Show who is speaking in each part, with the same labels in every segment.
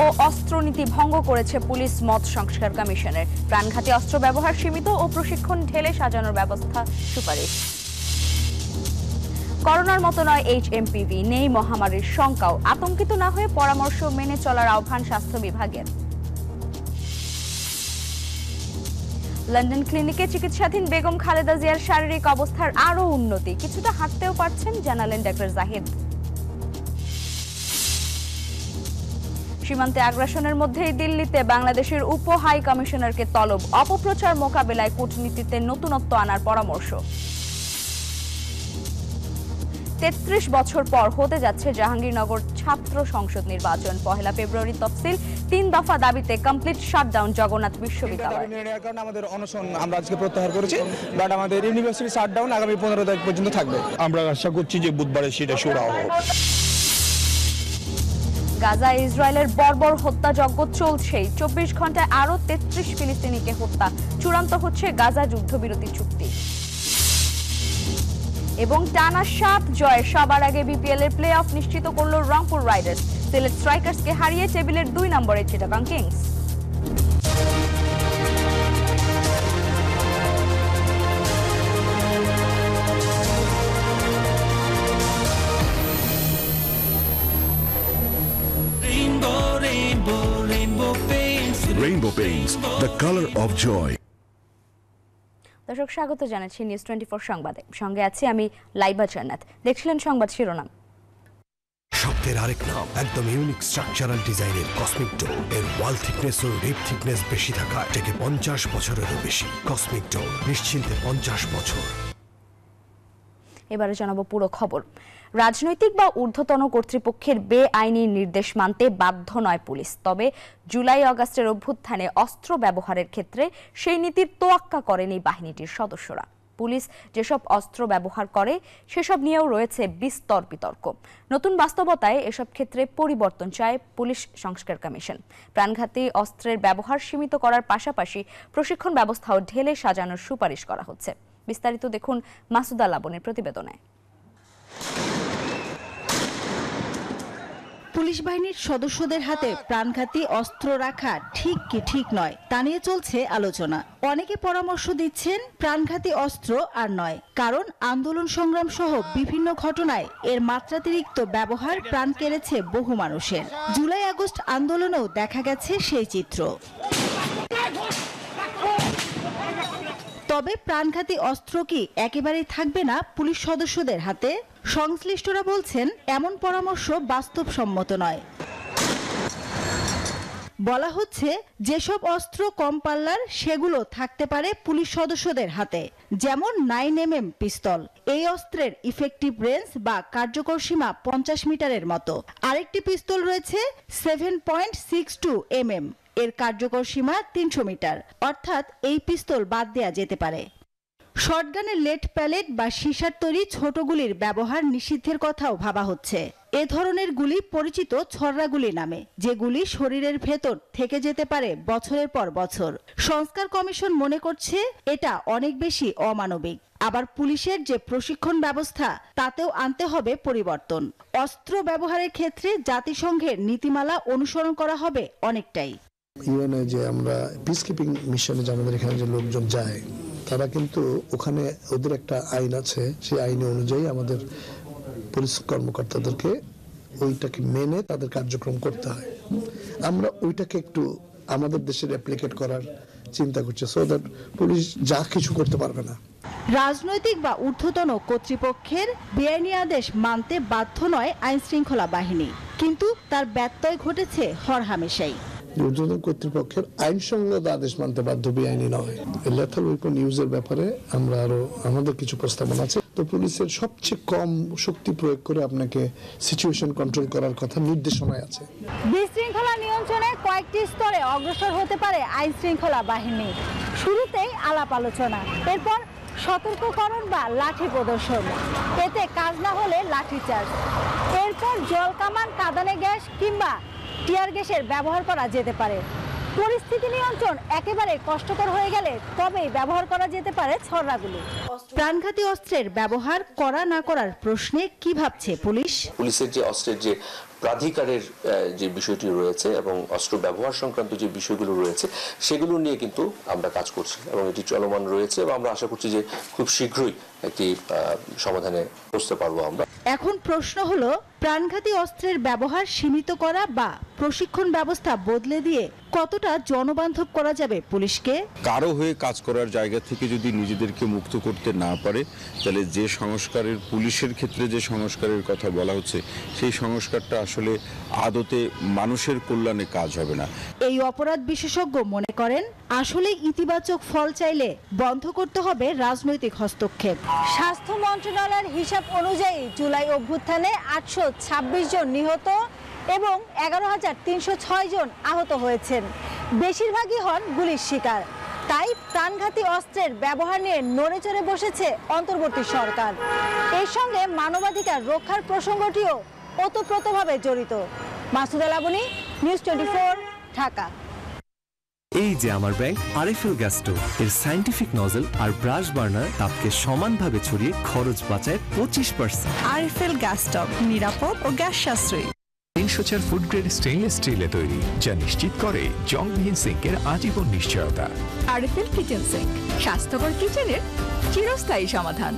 Speaker 1: ও অস্ত্রনীতি ভঙ্গ করেছে পুলিশ মত সংস্কার কমিশনের। প্রাণঘাতী অস্ত্র ব্যবহার সীমিত ও প্রশিক্ষণ ঢেলে সাজানোর ব্যবস্থা সুপারিশ। করোনার মতো নয় HMPV, নেই মহামারীর শঙ্কাও। আতঙ্কিত না হয়ে পরামর্শ মেনে চলার আহ্বান স্বাস্থ্য বিভাগের। লন্ডন ক্লিনিকে চিকিৎসাধীন বেগম খালেদা জিয়ার শারীরিক অবস্থার আরও উন্নতি, কিছুটা হাঁটতেও পারছেন জানালেন ডাক্তার জাহিদ। সীমান্তে আগ্রাসনের মধ্যেই দিল্লিতে বাংলাদেশের উপ হাই কমিশনারকে তলব, অপপ্রচার মোকাবেলায় কূটনীতিতে নতুনত্ব আনার পরামর্শ। ৩৩ বছর পর হতে যাচ্ছে জাহাঙ্গীরনগর ছাত্র সংসদ নির্বাচন। ১ ফেব্রুয়ারি তফসিল, ৩ দফা দাবিতে কমপ্লিট শাটডাউন জগন্নাথ বিশ্ববিদ্যালয়।
Speaker 2: আমাদের অনশন আমরা আজকে প্রত্যাহার করেছি, বাট আমাদের ইউনিভার্সিটি শাটডাউন আগামী ১৫ তারিখ পর্যন্ত থাকবে।
Speaker 3: আমরা আশা করছি যে বুধবারে সেটা শুরু হবে।
Speaker 1: গাজায় ইসরায়েলের বর্বর হত্যাযজ্ঞ চলছেই। ২৪ ঘন্টায় আরও ৩৩ ফিলিস্তিনিকে হত্যা। চূড়ান্ত হচ্ছে গাজা যুদ্ধবিরতি চুক্তি। এবং টানা ৭ জয়ে সবার আগে বিপিএল এর প্লে অফ নিশ্চিত করল রংপুর রাইডার্স। সিলেট স্ট্রাইকার্সকে হারিয়ে টেবিলের ২ নম্বরে Chittagong Kings.
Speaker 4: Rainbow Paints, the color of joy.
Speaker 1: দর্শক স্বাগত জানাচ্ছি নিউজ 24 সংবাদে। সঙ্গে আছি আমি লাইবা জান্নাত। দেখছিলেন সংবাদ শিরোনাম।
Speaker 5: শব্দের আরেক নাম, একদম ইউনিক স্ট্রাকচারাল ডিজাইনের কসমিক ডোর। এর ওয়াল থিকনেস ও রিপ থিকনেস বেশি থাকায় থেকে 50 বছরেরও বেশি। কসমিক ডোর, নিশ্চিন্তে 50 বছর।
Speaker 1: এবারে জানাবো পুরো খবর। রাজনৈতিক বা ঊর্ধ্বতন কর্তৃপক্ষের বেআইনি নির্দেশ মানতে বাধ্য নয় পুলিশ, তবে জুলাই আগস্টের অভ্যুত্থানে অস্ত্র ব্যবহারের ক্ষেত্রে সেই নীতির তোয়াক্কা করেনি বাহিনীটির সদস্যরা। পুলিশ যেসব অস্ত্র ব্যবহার করে সেসব নিয়েও রয়েছে বিস্তর বিতর্ক। নতুন বাস্তবতায় এসব ক্ষেত্রে পরিবর্তন চায় পুলিশ সংস্কার কমিশন। প্রাণঘাতী অস্ত্রের ব্যবহার সীমিত করার পাশাপাশি প্রশিক্ষণ ব্যবস্থাও ঢেলে সাজানোর সুপারিশ করা হচ্ছে। বিস্তারিত দেখুন মাসুদা লাবনের প্রতিবেদনে।
Speaker 6: পুলিশ বাহিনীর সদস্যদের হাতে প্রাণঘাতী অস্ত্র রাখা ঠিক কি ঠিক নয় তা নিয়ে চলছে আলোচনা। অনেকে পরামর্শ দিচ্ছেন প্রাণঘাতী অস্ত্র আর নয়, কারণ আন্দোলন সংগ্রাম সহ বিভিন্ন ঘটনায় এর মাত্রাতিরিক্ত ব্যবহার প্রাণ কেড়েছে বহু মানুষের। জুলাই আগস্ট আন্দোলনেও দেখা গেছে সেই চিত্র। তবে প্রাণঘাতী অস্ত্র কি একেবারেই থাকবে না পুলিশ সদস্যদের হাতে? সংশ্লিষ্টরা বলছেন এমন পরামর্শ বাস্তবসম্মত নয়। বলা হচ্ছে যেসব অস্ত্র কম পাল্লার সেগুলো থাকতে পারে পুলিশ সদস্যদের হাতে, যেমন 9mm পিস্তল। এই অস্ত্রের ইফেক্টিভ রেঞ্জ বা কার্যকর সীমা 50 মিটারের মতো। আরেকটি পিস্তল রয়েছে 7.62 mm, এর কার্যকর সীমা 300 মিটার, অর্থাৎ এই পিস্তল বাদ দেয়া যেতে পারে। শটগানের লেড প্যালেট বা সীসার তৈরি ছোট গুলির ব্যবহার নিষিদ্ধের কথাও ভাবা হচ্ছে। এ ধরনের গুলি পরিচিত ছররা গুলি নামে, যেগুলি শরীরের ভেতর থেকে যেতে পারে বছরের পর বছর। সংস্কার কমিশন মনে করছে এটা অনেক বেশি অমানবিক। আবার পুলিশের যে প্রশিক্ষণ ব্যবস্থা তাতেও আনতে হবে পরিবর্তন। অস্ত্র ব্যবহারের ক্ষেত্রে জাতিসংঘের নীতিমালা অনুসরণ করা হবে অনেকটাই।
Speaker 7: ইউএনএ যে আমরা পিস কিপিং মিশনে আমাদের এখানে যে লোকজন যায়, তারা কিন্তু ওখানে ওদের একটা আইন আছে, সেই আইন অনুযায়ী আমাদের পুলিশ কর্মকর্তাদেরকে ওইটাকে মেনে তাদের কার্যক্রম করতে হয়। আমরা ওইটাকে একটু আমাদের দেশে রেপ্লিকেট করার চিন্তা করছি, সো দ্যাট পুলিশ যা কিছু করতে পারবে না।
Speaker 6: রাজনৈতিক বা ঊর্ধ্বতন কর্তৃপক্ষের বেআইনি আদেশ মানতে বাধ্য নয় আইন শৃঙ্খলা বাহিনী, কিন্তু তার ব্যত্যয় ঘটেছে হরহামেশাই।
Speaker 7: ঊর্ধ্বতন কর্তৃপক্ষের আইনসঙ্গত আদেশ মানতে বাধ্য, বেআইনি নয়। লেথাল ওয়েপন ইউজের ব্যাপারে আমরা আরো আমাদের কিছু প্রস্তাবনা আছে। তো পুলিশের সবচেয়ে কম শক্তি প্রয়োগ করে আপনাকে সিচুয়েশন কন্ট্রোল করার কথা নির্দেশনায় আছে।
Speaker 6: বিশৃঙ্খলা নিয়ন্ত্রণে কয়েকটি স্তরে অগ্রসর হতে পারে আইন শৃঙ্খলা বাহিনী। শুরুতেই আলাপ আলোচনা, এরপর সতর্ককরণ বা লাঠি প্রদর্শন, এতে কাজ না হলে লাঠিচার্জ, এরপর জল কামান, কাঁদানে গ্যাস কিংবা টিয়ার গ্যাসের ব্যবহার করা যেতে পারে। পরিস্থিতি নিয়ন্ত্রণ একেবারে কষ্টকর হয়ে গেলে তবেই ব্যবহার করা যেতে পারে ছররাগুলি। প্রাণঘাতী অস্ত্রের ব্যবহার করা না করার প্রশ্নে কি ভাবছে পুলিশ?
Speaker 8: পুলিশের যে অস্ত্রের যে প্রাধিকারের যে বিষয়টি রয়েছে এবং অস্ত্র ব্যবহার সংক্রান্ত যে বিষয়গুলো রয়েছে সেগুলো নিয়ে কিন্তু আমরা কাজ করছি এবং এটি চলমান রয়েছে এবং আমরা আশা করছি যে খুব শীঘ্রই একটি সমাধানে পৌঁছতে পারবো আমরা।
Speaker 6: এখন প্রশ্ন হলো, প্রাণঘাতী অস্ত্রের ব্যবহার সীমিত করা বা প্রশিক্ষণ ব্যবস্থা বদলে দিয়ে কতটা জনবান্ধব করা যাবে পুলিশকে?
Speaker 3: কারো হয়ে কাজ করার জায়গা থেকে যদি নিজেদেরকে মুক্ত করতে না পারে, তাহলে যে সংস্কারের পুলিশের ক্ষেত্রে যে সংস্কারের কথা বলা হচ্ছে সেই সংস্কারটা আসলে আদতে মানুষের কল্যাণে কাজ হবে না।
Speaker 6: এই অপরাধ বিশেষজ্ঞ মনে করেন, আসলে ইতিবাচক ফল চাইলে বন্ধ করতে হবে রাজনৈতিক হস্তক্ষেপ।
Speaker 9: স্বাস্থ্য মন্ত্রণালয়ের হিসাব অনুযায়ী জুলাই অভ্যুত্থানে 826 জন নিহত এবং 11,306 জন আহত হয়েছেন। বেশিরভাগই হন গুলির শিকার। তাই প্রাণঘাতী অস্ত্রের ব্যবহার নিয়ে নড়েচড়ে বসেছে অন্তর্বর্তী সরকার। এর সঙ্গে মানবাধিকার রক্ষার প্রসঙ্গটিও ওতপ্রোতভাবে জড়িত। মাসুদা লাবনী, নিউজ 24, ঢাকা।
Speaker 10: এই যে আমার ব্যাংক আরএফএল গ্যাস স্টোভ, এর সায়েন্টিফিক নজল আর ব্রাশ বার্নার তাপকে সমানভাবে ছড়িয়ে খরচ বাঁচায় 25%।
Speaker 11: আরএফএল গ্যাস স্টোভ নিরাপদ ও গ্যাস সাশ্রয়ী।
Speaker 12: 304 ফুড গ্রেড স্টেইনলেস স্টিলে তৈরি, যা নিশ্চিত করে জংবিহীন সিঙ্কের আজীবন নিশ্চয়তা।
Speaker 11: আরএফএল কিচেন সিঙ্ক, স্বাস্থ্যকর কিচেনের চিরস্থায়ী সমাধান।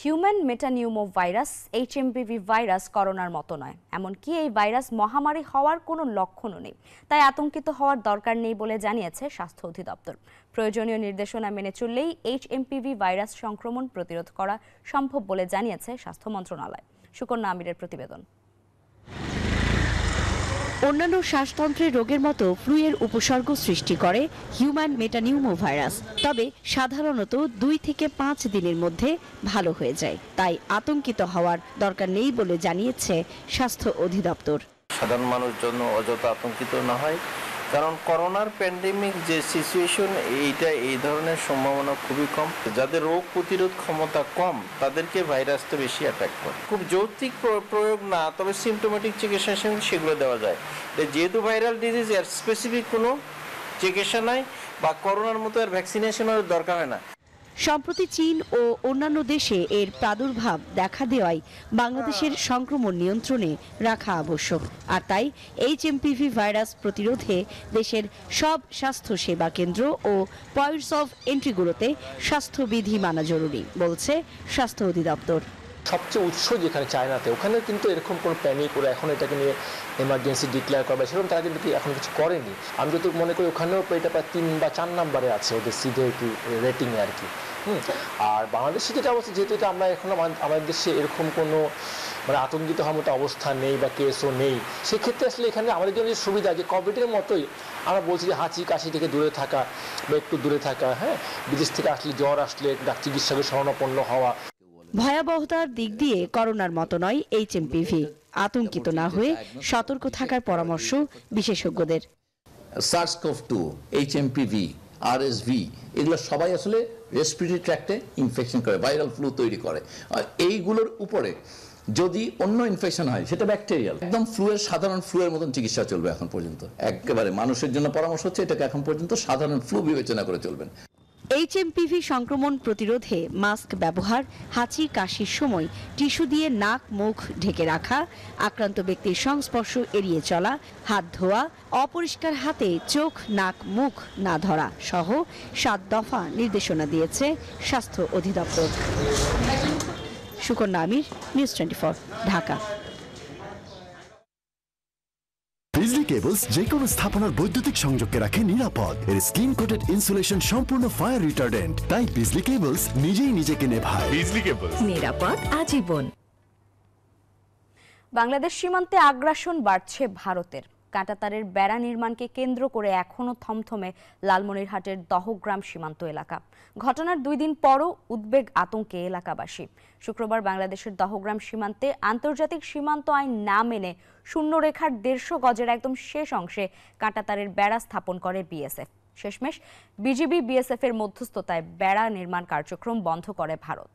Speaker 1: Human metapneumo virus HMPV virus করোনার মতো নয়, এমনকি এই ভাইরাস মহামারী হওয়ার কোনো লক্ষণও নেই। তাই আতঙ্কিত হওয়ার দরকার নেই বলে জানিয়েছে স্বাস্থ্য অধিদপ্তর। প্রয়োজনীয় নির্দেশনা মেনে চললেই HMPV ভাইরাস সংক্রমণ প্রতিরোধ করা সম্ভব বলে জানিয়েছে স্বাস্থ্য মন্ত্রণালয়। সুকন্যা আমিরের প্রতিবেদন।
Speaker 6: অন্যান্য শ্বাসতন্ত্রের রোগের মতো ফ্লুয়ের উপসর্গ সৃষ্টি করে হিউম্যান মেটানিউমো ভাইরাস, তবে সাধারণত 2 থেকে 5 দিনের মধ্যে ভালো হয়ে যায়। তাই আতঙ্কিত হওয়ার দরকার নেই বলে জানিয়েছে স্বাস্থ্য অধিদপ্তর।
Speaker 13: সাধারণ মানুষের জন্য অযথা আতঙ্কিত না হয়, কারণ করোনার প্যান্ডেমিক যে সিচুয়েশন, এই ধরনের সম্ভাবনা খুবই কম। যাদের রোগ প্রতিরোধ ক্ষমতা কম তাদেরকে ভাইরাসটা বেশি অ্যাটাক করে। খুব যৌক্তিক প্রয়োগ না, তবে সিমটোমেটিক চিকিৎসা সেগুলো দেওয়া যায়। যেহেতু ভাইরাল ডিজিজ, এর স্পেসিফিক কোনো চিকিৎসা নাই বা করোনার মতো এর ভ্যাকসিনেশনের দরকার হয় না।
Speaker 6: সম্প্রতি চীন ও অন্যান্য দেশে এর প্রাদুর্ভাব দেখা দেওয়ায় বাংলাদেশের সংক্রমণ নিয়ন্ত্রণে রাখা আবশ্যক। আর তাই HMPV ভাইরাস প্রতিরোধে দেশের সব স্বাস্থ্য সেবা কেন্দ্র ও পয়েন্টস অফ এন্ট্রিগুলোতে স্বাস্থ্যবিধি মানা জরুরি বলছে স্বাস্থ্য অধিদপ্তর।
Speaker 14: সবচেয়ে উৎস যেখানে চায়নাতে, ওখানে কিন্তু এরকম কোনো প্যানিক করে এখন এটাকে নিয়ে এমার্জেন্সি ডিক্লেয়ার করা, সেরকম তারা কিন্তু এখন কিছু করেনি। আমি যত মনে করি ওখানেও এটা প্রায় 3 বা 4 নম্বরে আছে ওদের সিভিয়ারিটি রেটিংয়ে আর কি। আর বাংলাদেশে যেটা অবস্থা, যেহেতু এটা আমরা এখন আমাদের দেশে এরকম কোনো আতঙ্কিত হওয়ার মতো অবস্থা নেই বা কেসও নেই, সেক্ষেত্রে আসলে এখানে আমাদের জন্য যে সুবিধা, যে কোভিডের মতোই আমরা বলছি যে হাঁচি কাশি থেকে দূরে থাকা বা একটু দূরে থাকা, হ্যাঁ, বিদেশ থেকে আসলে জ্বর আসলে চিকিৎসকের শরণাপন্ন হওয়া।
Speaker 6: ভয়াবহতার দিক দিয়ে করোনার মতো নয় HMPV। আতঙ্কিত না হয়ে সতর্ক থাকার পরামর্শ বিশেষজ্ঞদের।
Speaker 15: SARS-CoV-2, HMPV, RSV এগুলো সবাই আসলে রেসপিরেটরি ট্র্যাক্টে ইনফেকশন করে, ভাইরাল ফ্লু তৈরি করে। আর এইগুলোর উপরে যদি অন্য ইনফেকশন হয় সেটা ব্যাকটেরিয়াল, একদম ফ্লুয়ের সাধারণ ফ্লুয়ের মতন চিকিৎসা চলবে এখন পর্যন্ত। একেবারে মানুষের জন্য পরামর্শ হচ্ছে এটাকে এখন পর্যন্ত সাধারণ ফ্লু বিবেচনা করে চলবেন।
Speaker 6: HMPV সংক্রমণ প্রতিরোধে মাস্ক ব্যবহার, হাঁচি কাশির সময় টিস্যু দিয়ে নাক মুখ ঢেকে রাখা, আক্রান্ত ব্যক্তির সংস্পর্শ এড়িয়ে চলা, হাত ধোয়া, অপরিষ্কার হাতে চোখ নাক মুখ না ধরা সহ 7 দফা নির্দেশনা দিয়েছে স্বাস্থ্য অধিদপ্তর। সুকন্যা আমির, নিউজ 24, ঢাকা।
Speaker 5: বিজলি কেবলস যে কোনো স্থাপনার বৈদ্যুতিক সংযোগকে রাখে নিরাপদ। এর স্কিন কোটেড ইনসুলেশন সম্পূর্ণ ফায়ার রিটার্ডেন্ট, তাই বিজলি কেবলস নিজেই নিজেকে নেভায়। বিজলি কেবলস,
Speaker 11: নিরাপদ আজীবন।
Speaker 1: বাংলাদেশ সীমান্তে আগ্রাসন বাড়ছে ভারতের। কাঁটাতারের বেড়া নির্মাণকে কেন্দ্র করে এখনও থমথমে লালমনিরহাটের দহগ্রাম সীমান্ত এলাকা। ঘটনার 2 দিন পরও উদ্বেগ আতঙ্কে এলাকাবাসী। শুক্রবার বাংলাদেশের দহগ্রাম সীমান্তে আন্তর্জাতিক সীমান্ত আইন না মেনে শূন্যরেখার 150 গজের একদম শেষ অংশে কাঁটাতারের বেড়া স্থাপন করে BSF। শেষমেশ বিজিবি BSF এর মধ্যস্থতায় বেড়া নির্মাণ কার্যক্রম বন্ধ করে ভারত।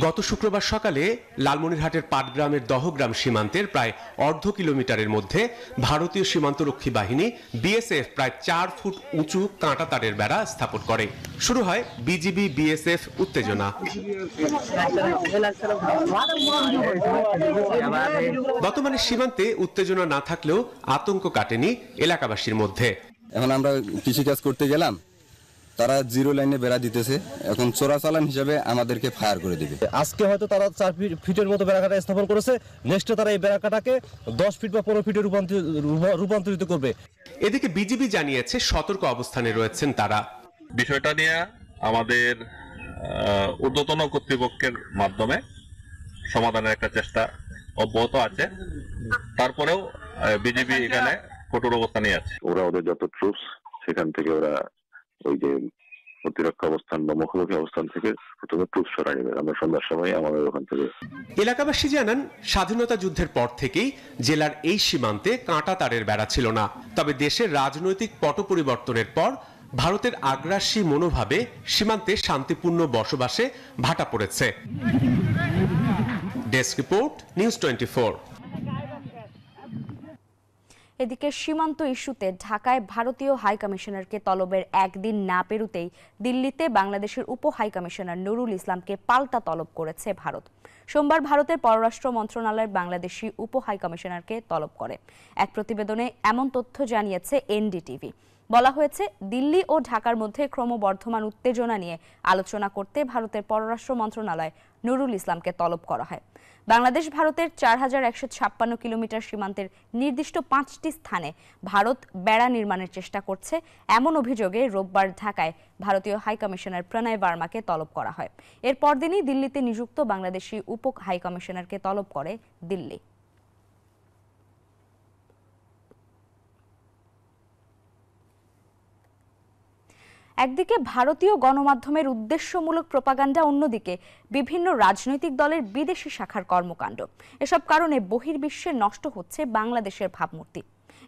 Speaker 16: গত শুক্রবার সকালে লালমনিরহাটের পাটগ্রামের দহগ্রাম সীমান্তের প্রায় অর্ধ কিলোমিটারের মধ্যে ভারতীয় সীমান্তরক্ষী বাহিনী বিএসএফ প্রায় 4 ফুট উঁচু কাঁটাতারের বেড়া স্থাপন করে। শুরু হয় বিজিবি বিএসএফ উত্তেজনা। বর্তমানে সীমান্তে উত্তেজনা না থাকলেও আতঙ্ক কাটেনি এলাকাবাসীর মধ্যে।
Speaker 17: এখন আমরা কৃষিকাজ করতে গেলাম, তারা জিরো লাইনে বেড়া দিতেছে, এখন চোরাচালান হিসাবে আমাদেরকে ফায়ার করে দিবে।
Speaker 18: আজকে হয়তো তারা 4 ফিটের মতো বেড়াকাটা স্থাপন করেছে, নেক্সটে তারা এই বেড়াকাটাকে 10 ফিট বা 15 ফিটে রূপান্তরিত করবে।
Speaker 16: এদিকে বিজিবি জানিয়েছে সতর্ক অবস্থানে রয়েছেন তারা।
Speaker 19: বিষয়টা নিয়ে আমাদের ঊর্ধ্বতন কর্তৃপক্ষের মাধ্যমে সমাধানের একটা চেষ্টা অব্যাহত আছে। তারপরেও বিজিবি এখানে কঠোর অবস্থান নিয়ে আছে।
Speaker 20: ওরা ওদের যত ট্রুপস সেখান থেকে ওরা ওই যে প্রতিরক্ষা অবস্থান বা মুখোমুখি অবস্থান থেকে প্রথমে ট্রুপস সরাই নেবে। আমরা সন্ধ্যার সময় আমাদের ওখান থেকে।
Speaker 16: এলাকাবাসী জানান, স্বাধীনতা যুদ্ধের পর থেকেই জেলার এই সীমান্তে কাঁটাতারের বেড়া ছিল না। তবে দেশের রাজনৈতিক পট পরিবর্তনের পর ভারতের আগ্রাসী মনোভাবে সীমান্তে শান্তিপূর্ণ বসবাসে ভাটা পড়েছে। Desk report, news 24।
Speaker 1: এদিকে সীমান্ত ইস্যুতে ঢাকায় ভারতীয় হাই কমিশনারকে তলবের একদিন না পেরুতেই দিল্লিতে বাংলাদেশের উপ হাই কমিশনার নুরুল ইসলামকে পাল্টা তলব করেছে ভারত। সোমবার ভারতের পররাষ্ট্র মন্ত্রণালয়ের বাংলাদেশি উপ হাই কমিশনারকে তলব করে। এক প্রতিবেদনে এমন তথ্য জানিয়েছে এনডিটিভি। বলা হয়েছে, দিল্লি ও ঢাকার মধ্যে ক্রমবর্ধমান উত্তেজনা নিয়ে আলোচনা করতে ভারতের পররাষ্ট্র মন্ত্রণালয় নুরুল ইসলামকে তলব করা হয়। বাংলাদেশ ভারতের 4156 কিলোমিটার সীমান্তের নির্দিষ্ট 5টি স্থানে ভারত বেড়া নির্মাণের চেষ্টা করছে, এমন অভিযোগে রোববার ঢাকায় ভারতীয় হাই কমিশনার প্রণয় বার্মাকে তলব করা হয়। এর পরদিনই দিল্লিতে নিযুক্ত বাংলাদেশি উপ হাই কমিশনারকে তলব করে দিল্লি। একদিকে ভারতীয় গণমাধ্যমের উদ্দেশ্যমূলক প্রোপাগান্ডা, অন্যদিকে বিভিন্ন রাজনৈতিক দলের বিদেশি শাখার কর্মকাণ্ড। এসব কারণে বহির্বিশ্বে নষ্ট হচ্ছে বাংলাদেশের ভাবমূর্তি।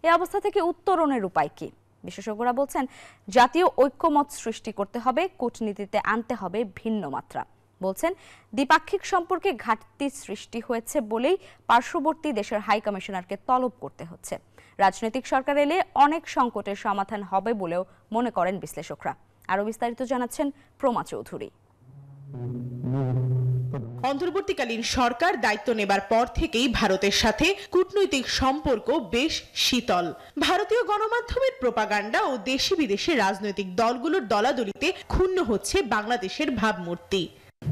Speaker 1: এই অবস্থা থেকে উত্তরণের উপায় কি? বিশেষজ্ঞরা বলছেন, জাতীয় ঐক্যমত সৃষ্টি করতে হবে, কূটনীতিতে আনতে হবে ভিন্ন মাত্রা। বলছেন, দ্বিপাক্ষিক সম্পর্কে ঘাটতি সৃষ্টি হয়েছে বলেই পার্শ্ববর্তী দেশের হাই কমিশনারকে তলব করতে হচ্ছে। রাজনৈতিক সরকার এলে অনেক সংকটের সমাধান হবে বলেও মনে করেন বিশ্লেষকরা। আরো বিস্তারিত জানাচ্ছেন প্রমা চৌধুরী।
Speaker 21: অন্তর্বর্তীকালীন সরকার দায়িত্ব নেবার পর থেকেই ভারতের সাথে কূটনৈতিক সম্পর্ক বেশ শীতল। ভারতীয় গণমাধ্যমের প্রোপাগান্ডা ও দেশি বিদেশি রাজনৈতিক দলগুলোর দলাদলিতে ক্ষুণ্ণ হচ্ছে বাংলাদেশের ভাবমূর্তি।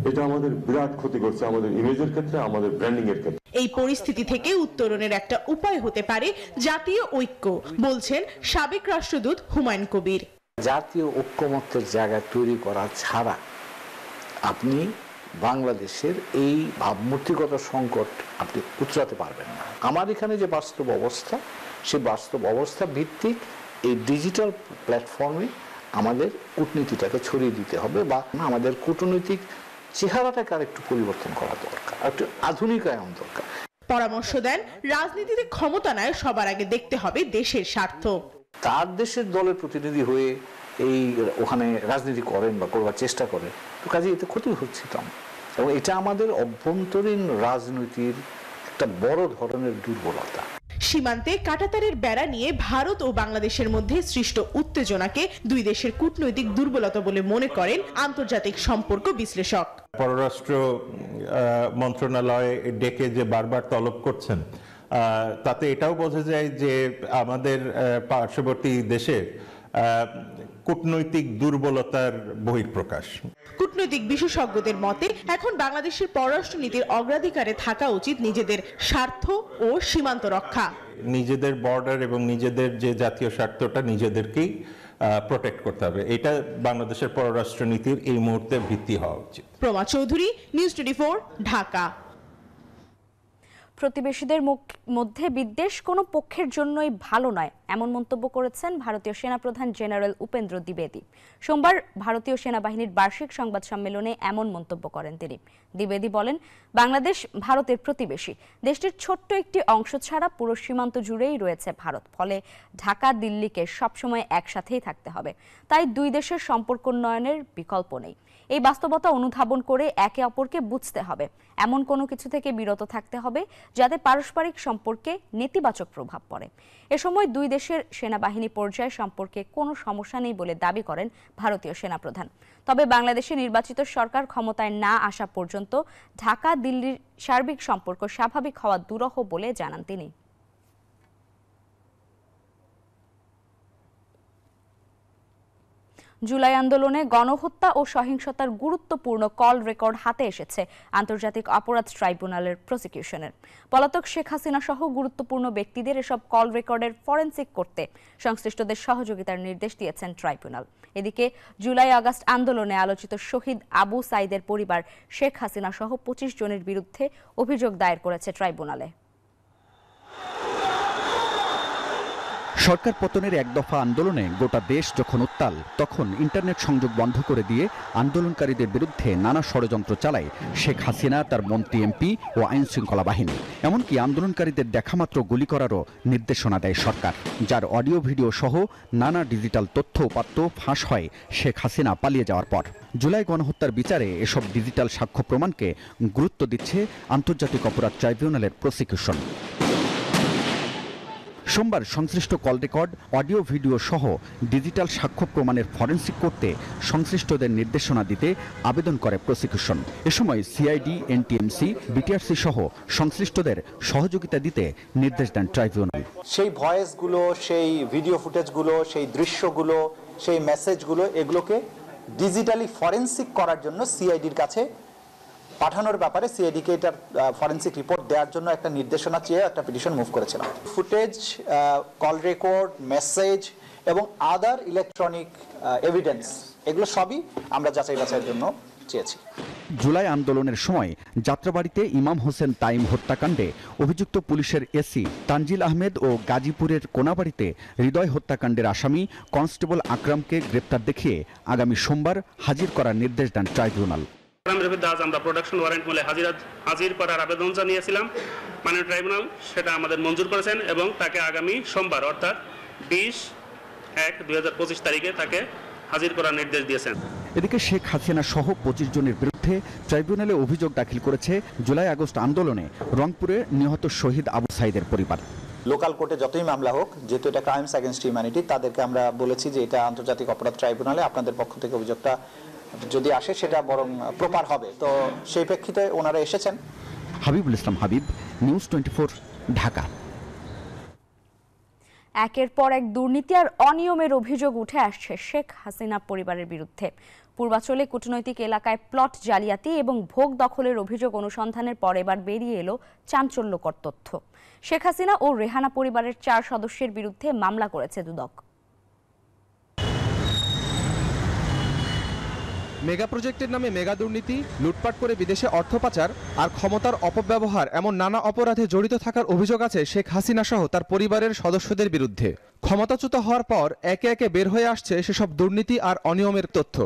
Speaker 22: এটা আমাদের বিরাট ক্ষতি করছে, আমাদের ইমেজের ক্ষেত্রে, আমাদের ব্র্যান্ডিং এর ক্ষেত্রে।
Speaker 21: এই পরিস্থিতি থেকে উত্তরণের একটা উপায় হতে পারে জাতীয় ঐক্য, বলছেন সাবেক রাষ্ট্রদূত হুমায়ুন কবির।
Speaker 23: জাতীয় ঐক্যমত্যের জায়গা তৈরি করা ছাড়া আপনি বাংলাদেশের এই ভাবমূর্তিগত সংকট আপনি উতরাতে পারবেন না। আমার এখানে যে বাস্তব অবস্থা, সেই বাস্তব অবস্থা ভিত্তিক এই ডিজিটাল প্ল্যাটফর্মে আমাদের কূটনীতিটাকে ছড়িয়ে দিতে হবে, বা আমাদের কূটনৈতিক চেহারাটাকে আর একটু পরিবর্তন করা দরকার, একটু আধুনিকায়ন দরকার।
Speaker 21: পরামর্শ দেন, রাজনীতিতে ক্ষমতা নয়, সবার আগে দেখতে হবে দেশের স্বার্থ।
Speaker 23: তার দেশের দলের প্রতিনিধি হয়ে এই ওখানে রাজনীতি করেন বা করবার চেষ্টা করেন, তো কাজে এতে ক্ষতি হচ্ছে তো। এবং এটা আমাদের অভ্যন্তরীণ রাজনীতির একটা বড় ধরনের দুর্বলতা।
Speaker 21: সীমান্তে কাঁটাতারের বেড়া নিয়ে ভারত ও বাংলাদেশের মধ্যে সৃষ্ট উত্তেজনাকে দুই দেশের কূটনৈতিক দুর্বলতা বলে মনে করেন আন্তর্জাতিক সম্পর্ক বিশ্লেষক।
Speaker 24: পররাষ্ট্র মন্ত্রণালয় ডেকে যে বারবার তলব করছেন, তাতে এটাও বোঝা যায় যে আমাদের পার্শ্ববর্তী দেশের কূটনৈতিক দুর্বলতার বহিঃপ্রকাশ।
Speaker 21: কূটনৈতিক বিশেষজ্ঞদের মতে এখন বাংলাদেশের পররাষ্ট্রনীতির অগ্রাধিকারে থাকা উচিত নিজেদের স্বার্থ ও সীমান্ত রক্ষা।
Speaker 24: নিজেদের বর্ডার এবং নিজেদের যে জাতীয় স্বার্থটা নিজেদেরকেই প্রোটেক্ট করতে হবে, এটা বাংলাদেশের পররাষ্ট্রনীতির এই মুহূর্তে ভিত্তি হওয়া উচিত।
Speaker 21: প্রমা চৌধুরী, নিউজ 24, ঢাকা।
Speaker 1: প্রতিবেশীদের মধ্যে বিদ্বেষ কোনো পক্ষের জন্যই ভালো নয়, এমন মন্তব্য করেছেন ভারতীয় সেনাপ্রধান জেনারেল উপেন্দ্র দ্বিবেদী। সোমবার ভারতীয় সেনাবাহিনীর বার্ষিক সংবাদ সম্মেলনে এমন মন্তব্য করেন তিনি। দ্বিবেদী বলেন, বাংলাদেশ ভারতের প্রতিবেশী। দেশটির ছোট্ট একটি অংশ ছাড়া পুরো সীমান্ত জুড়েই রয়েছে ভারত। ফলে ঢাকা দিল্লিকে সবসময় একসাথেই থাকতে হবে। তাই দুই দেশের সম্পর্ক উন্নয়নের বিকল্প নেই। এই বাস্তবতা অনুধাবন করে একে অপরকে বুঝতে হবে। এমন কোনো কিছু থেকে বিরত থাকতে হবে যাতে পারস্পরিক সম্পর্কে নেতিবাচক প্রভাব পড়ে। এ সময় দুই দেশের সেনাবাহিনী পর্যায়ে সম্পর্কে কোনো সমস্যা নেই বলে দাবি করেন ভারতীয় সেনাপ্রধান। তবে বাংলাদেশে নির্বাচিত সরকার ক্ষমতায় না আসা পর্যন্ত ঢাকা দিল্লির সার্বিক সম্পর্ক স্বাভাবিক হওয়া দুরূহ বলে জানান তিনি। জুলাই আন্দোলনে গণহত্যা ও সহিংসতার গুরুত্বপূর্ণ কল রেকর্ড হাতে এসেছে আন্তর্জাতিক অপরাধ ট্রাইব্যুনালের প্রসিকিউশনের। পলাতক শেখ হাসিনা সহ গুরুত্বপূর্ণ ব্যক্তিদের এসব কল রেকর্ডের ফরেনসিক করতে সংশ্লিষ্টদের সহযোগিতার নির্দেশ দিয়েছেন ট্রাইব্যুনাল। এদিকে জুলাই আগস্ট আন্দোলনে আলোচিত শহীদ আবু সাইদের পরিবার শেখ হাসিনা সহ ২৫ জনের বিরুদ্ধে অভিযোগ দায়ের করেছে ট্রাইব্যুনালে।
Speaker 2: সরকার পতনের এক দফা আন্দোলনে গোটা দেশ যখন উত্তাল, তখন ইন্টারনেট সংযোগ বন্ধ করে দিয়ে আন্দোলনকারীদের বিরুদ্ধে নানা ষড়যন্ত্র চালায় শেখ হাসিনা, তার মন্ত্রী, এমপি ও আইনশৃঙ্খলা বাহিনী। এমনকি আন্দোলনকারীদের দেখামাত্র গুলি করারও নির্দেশনা দেয় সরকার, যার অডিও ভিডিও সহ নানা ডিজিটাল তথ্য উপাত্ত ফাঁস হয় শেখ হাসিনা পালিয়ে যাওয়ার পর। জুলাই গণহত্যার বিচারে এসব ডিজিটাল সাক্ষ্য প্রমাণকে গুরুত্ব দিচ্ছে আন্তর্জাতিক অপরাধ ট্রাইব্যুনালের প্রসিকিউশন। সোমবার সংশ্লিষ্ট কল রেকর্ড, অডিও ভিডিও সহ ডিজিটাল সাক্ষ্য প্রমাণের ফরেনসিক করতে সংশ্লিষ্টদের নির্দেশনা দিতে আবেদন করে প্রসিকিউশন। এ সময় সিআইডি, এনটিএমসি, বিটিআরসি সহ সংশ্লিষ্টদের সহযোগিতা দিতে নির্দেশ দেন ট্রাইব্যুনাল।
Speaker 4: সেই ভয়েসগুলো, সেই ভিডিও ফুটেজগুলো, সেই দৃশ্যগুলো, সেই মেসেজগুলো, এগুলোকে ডিজিটালি ফরেনসিক করার জন্য সিআইডির কাছে পাঠানোর ব্যাপারে সিআইডিকে এটার ফরেনসিক রিপোর্ট দেওয়ার জন্য একটা নির্দেশনা চেয়ে একটা পিটিশন মুভ করেছিলাম। ফুটেজ, কল রেকর্ড, মেসেজ এবং আদার ইলেকট্রনিক এভিডেন্স, এগুলো সবই আমরা যাচাই বাছাইয়ের জন্য চেয়েছি।
Speaker 2: জুলাই আন্দোলনের সময় যাত্রাবাড়িতে ইমাম হোসেন তাইম হত্যাকাণ্ডে অভিযুক্ত পুলিশের এসি তানজিল আহমেদ ও গাজীপুরের কোনাবাড়িতে হৃদয় হত্যাকাণ্ডের আসামি কনস্টেবল আকরামকে গ্রেপ্তার দেখিয়ে আগামী সোমবার হাজির করার নির্দেশ দেন ট্রাইব্যুনাল।
Speaker 7: আজ আমরা প্রোডাকশন ওয়ারেন্ট বলে হাজির করার আবেদন জানিয়েছিলাম। মাননীয় ট্রাইব্যুনাল সেটা আমাদের মঞ্জুর করেছেন এবং তাকে আগামী সোমবার অর্থাৎ 20/1/2025 তারিখে তাকে হাজির করার নির্দেশ দিয়েছেন।
Speaker 2: এদিকে শেখ হাসিনা সহ 25 জনের বিরুদ্ধে ট্রাইব্যুনালে অভিযোগ দাখিল করেছে জুলাই আগস্ট আন্দোলনে রংপুরে নিহত শহীদ আবু সাইদের পরিবার।
Speaker 4: লোকাল কোর্টে যতই মামলা হোক, যেহেতু এটা ক্রাইমস এগেইনস্ট হিউম্যানিটি, তাদেরকে আমরা বলেছি যে এটা আন্তর্জাতিক অপরাধ ট্রাইব্যুনালে আপনাদের পক্ষ থেকে অভিযোগটা যদি আসে সেটা বরং প্রপার হবে। তো সেই প্রেক্ষিতে ওনারা এসেছেন।
Speaker 2: হাবিবুল ইসলাম হাবিব, নিউজ 24, ঢাকা।
Speaker 1: একের পর এক দুর্নীতি আর অনিয়মের অভিযোগ উঠে আসছে শেখ হাসিনা পরিবারের বিরুদ্ধে। পূর্বাঞ্চলে কূটনৈতিক এলাকায় প্লট জালিয়াতি এবং ভোগ দখলের অভিযোগ অনুসন্ধানের পর এবার বেরিয়ে এলো চাঞ্চল্যকর তথ্য। শেখ হাসিনা ও রেহানা পরিবারের 4 সদস্যের বিরুদ্ধে মামলা করেছে দুদক।
Speaker 8: মেগা প্রজেক্টের নামে মেগা দুর্নীতি, লুটপাট করে বিদেশে অর্থ পাচার আর ক্ষমতার অপব্যবহার এমন নানা অপরাধে জড়িত থাকার অভিযোগ আছে শেখ হাসিনা সহ তার পরিবারের সদস্যদের বিরুদ্ধে। ক্ষমতাচ্যুত হওয়ার পর একে একে বের হয়ে আসছে সেসব দুর্নীতি আর অনিয়মের তথ্য।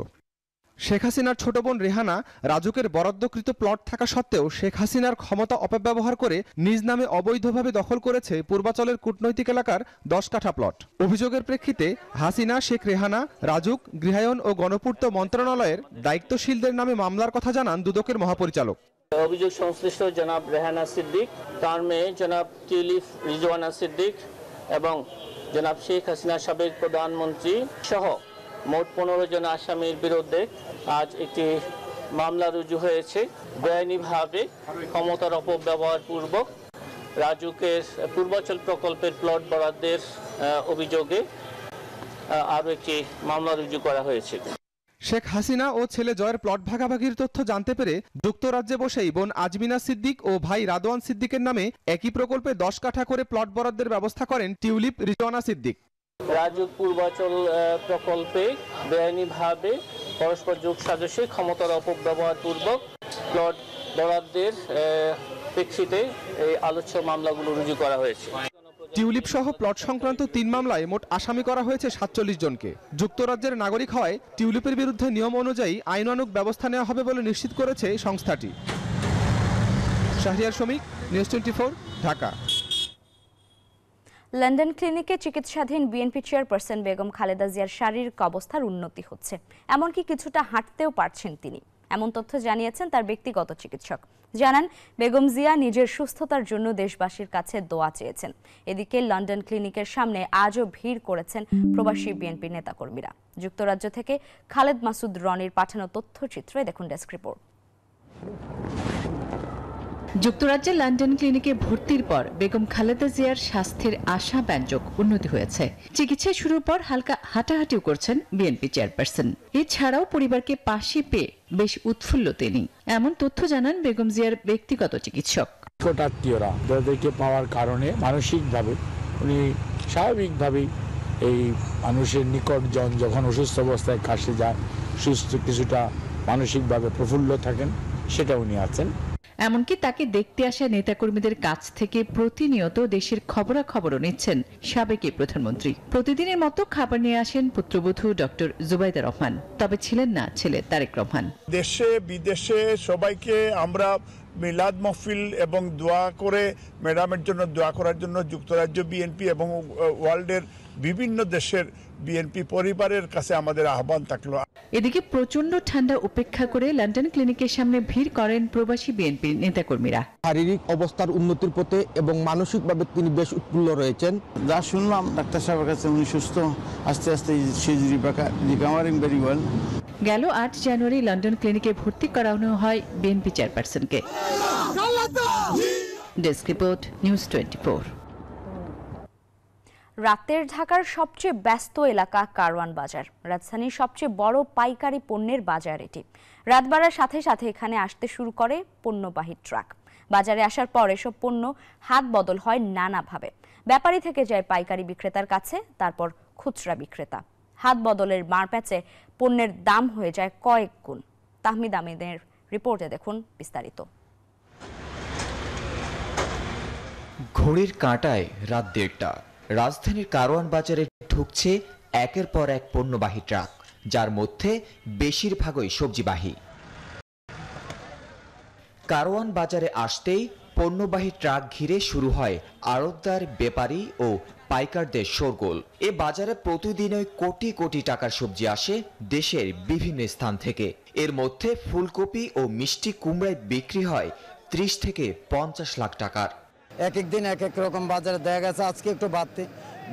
Speaker 8: শেখ হাসিনার ছোট বোন রেহানা রাজুকের বরাদ্দকৃত প্লট থাকা সত্ত্বেও শেখ হাসিনার ক্ষমতা অপব্যবহার করে নিজ নামে অবৈধভাবে দখল করেছে পূর্বাঞ্চলের কূটনৈতিক এলাকার 10 কাঠা প্লট। অভিযোগের প্রেক্ষিতে হাসিনা, শেখ রেহানা, রাজুক, গৃহায়ন ও গণপূর্ত মন্ত্রণালয়ের দায়িত্বশীলদের নামে মামলার কথা জানান দুদকের মহাপরিচালক।
Speaker 25: অভিযোগ সংশ্লিষ্ট জনাব রেহানা সিদ্দিক, তার মেয়ে জনাব টিউলিপ রিজওয়ানা সিদ্দিক এবং জনাব শেখ হাসিনা সাবেক প্রধানমন্ত্রী সহ মোট 15 জন আসামির বিরুদ্ধে আজ একটি মামলা রুজু হয়েছে। বেআইনিভাবে ক্ষমতার অপব্যবহার পূর্বক রাজুকের পূর্বাঞ্চল প্রকল্পের প্লট বরাদ্দের অভিযোগে আরও একটি মামলা রুজু করা হয়েছে।
Speaker 8: শেখ হাসিনা ও ছেলে জয়ের প্লট ভাগাভাগির তথ্য জানতে পেরে যুক্তরাজ্যে বসেই বোন আজমিনা সিদ্দিক ও ভাই রাদওয়ান সিদ্দিকের নামে একই প্রকল্পে 10 কাঠা করে প্লট বরাদ্দের ব্যবস্থা করেন টিউলিপ রিজওয়ানা সিদ্দিক।
Speaker 25: রাজুক পূর্বাঞ্চল প্রকল্পে বেআইনিভাবে পরস্পর যোগ সাজসে ক্ষমতার অপব্যবহার পূর্বক প্লট বরাদ্দের প্রেক্ষিতে এই আলোচ্য মামলাগুলো রুজু করা হয়েছে।
Speaker 8: টিউলিপ সহ প্লট সংক্রান্ত 3 মামলায় মোট আসামি করা হয়েছে 47 জনকে। যুক্তরাজ্যের নাগরিক হওয়ায় টিউলিপের বিরুদ্ধে নিয়ম অনুযায়ী আইনানুগ ব্যবস্থা নেওয়া হবে বলে নিশ্চিত করেছে সংস্থাটি। শাহরিয়ার শমিক, নিউজ 24, ঢাকা।
Speaker 1: লন্ডন ক্লিনিকে চিকিৎসাধীন বিএনপি চেয়ারপারসন বেগম খালেদা জিয়ার শারীরিক অবস্থার উন্নতি হচ্ছে, এমনকি কিছুটা হাঁটতেও পারছেন তিনি। এমন তথ্য জানিয়েছেন তার ব্যক্তিগত চিকিৎসক। জানান, বেগম জিয়া নিজের সুস্থতার জন্য দেশবাসীর কাছে দোয়া চেয়েছেন। এদিকে লন্ডন ক্লিনিকের সামনে আজও ভিড় করেছেন প্রবাসী বিএনপি নেতাকর্মীরা। যুক্তরাজ্য থেকে খালেদ মাসুদ রনির পাঠানো তথ্যচিত্রে দেখুন ডেস্ক রিপোর্ট।
Speaker 3: যুক্তরাজ্যের লন্ডন ক্লিনিকে ভর্তির পর বেগম খালেদা জিয়ার স্বাস্থ্যের আশাব্যঞ্জক উন্নতি হয়েছে। চিকিৎসা শুরুর পর হালকা হাঁটাহাঁটিও করছেন বিএনপি চেয়ারপারসন। এছাড়াও পরিবারকে পাশে পেয়ে বেশ উৎফুল্ল তিনি, এমন তথ্য জানান বেগম জিয়ার ব্যক্তিগত চিকিৎসক।
Speaker 9: আত্মীয়রা তাদেরকে পাওয়ার কারণে মানসিকভাবে উনি স্বাভাবিকভাবেই এই মানুষের নিকটজন যখন অসুস্থ অবস্থায় কাছে যায়, সুস্থ কিছুটা মানসিকভাবে প্রফুল্ল থাকেন, সেটা উনি আছেন।
Speaker 3: এমনকি তাকে দেখতে আসা নেতাকর্মীদের কাছ থেকে প্রতিনিয়ত দেশের খবরাখবরও নিচ্ছেন সাবেক প্রধানমন্ত্রী। প্রতিদিনের মতো খাবার নিয়ে আসেন পুত্রবধূ ডক্টর জুবাইদা রহমান, তবে ছিলেন না ছেলে তারেক রহমান।
Speaker 10: দেশে বিদেশে সবাইকে আমরা মিলাদ মাহফিল এবং দোয়া করে ম্যাডামের জন্য দোয়া করার জন্য যুক্তরাজ্য বিএনপি এবং ওয়ার্ল্ডের বিভিন্ন দেশের বিএনপি পরিবারের কাছে আমাদের আহ্বান থাকলো।
Speaker 3: এদিকে প্রচন্ড ঠান্ডা উপেক্ষা করে লন্ডন ক্লিনিকের সামনে ভিড় করেন প্রবাসী বিএনপির নেতাকর্মীরা।
Speaker 12: শারীরিক অবস্থার উন্নতির পথে এবং মানসিকভাবে তিনি বেশ উৎফুল্ল রয়েছেন।
Speaker 13: যা শুনলাম ডাক্তার সাহেবের কাছে, উনি সুস্থ, আস্তে আস্তে রিকভারিং ভেরি ওয়েল।
Speaker 3: গেল 8 জানুয়ারি লন্ডন ক্লিনিকে ভর্তি করানো হয় বিএনপি চেয়ারপারসনকে। Desk report, news 24।
Speaker 1: রাতের ঢাকার সবচেয়ে ব্যস্ত এলাকা কারওয়ান বাজার। রাজধানীর সবচেয়ে বড় পাইকারি পণ্যের বাজার এটি। রাত বাড়ার সাথে সাথে এখানে আসতে শুরু করে পণ্যবাহী ট্রাক। বাজারে আসার পর এসব পণ্য হাত বদল হয় নানাভাবে। ব্যাপারী থেকে যায় পাইকারি বিক্রেতার কাছে, তারপর খুচরা বিক্রেতা। হাত বদলের মারপ্যাচে পণ্যের দাম হয়ে যায় কয়েক গুণ। তাহমিদ আমিনের রিপোর্টে দেখুন বিস্তারিত।
Speaker 26: ঘড়ির কাঁটায় রাত 1:30। রাজধানীর কারওয়ান বাজারে ঢুকছে একের পর এক পণ্যবাহী ট্রাক, যার মধ্যে বেশিরভাগই সবজিবাহী। কারওয়ান বাজারে আসতেই পণ্যবাহী ট্রাক ঘিরে শুরু হয় আড়তদার, ব্যাপারী ও পাইকারদের শোরগোল। এ বাজারে প্রতিদিনই কোটি কোটি টাকার সবজি আসে দেশের বিভিন্ন স্থান থেকে। এর মধ্যে ফুলকপি ও মিষ্টি কুমড়ায় বিক্রি হয় 30 থেকে 50 লাখ টাকার।
Speaker 12: এক এক দিন এক এক রকম বাজারে দেখা গেছে আজকে একটু বাড়তে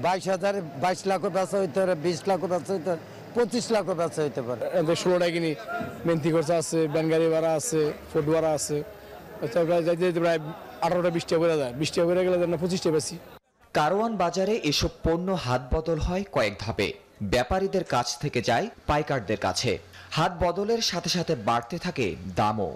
Speaker 12: 22 লাখও বেচা হইতে পারে, 20 লাখও বেচা হইতে পারে, 25 লাখও বেচা হইতে পারে।
Speaker 27: 16 টাকা কিনি, মেন্থি খরচা আছে, ব্যানগাড়ি ভাড়া আছে, ফুড ভাড়া আছে, প্রায় 18টা 20 টাকা করে যায়। 20 টাকা করে গেলে 25 টাকা বেশি।
Speaker 26: কারওয়ান বাজারে এসব পণ্য হাত বদল হয় কয়েক ধাপে। ব্যাপারীদের কাছ থেকে যায় পাইকারদের কাছে। হাত বদলের সাথে সাথে বাড়তে থাকে দামও।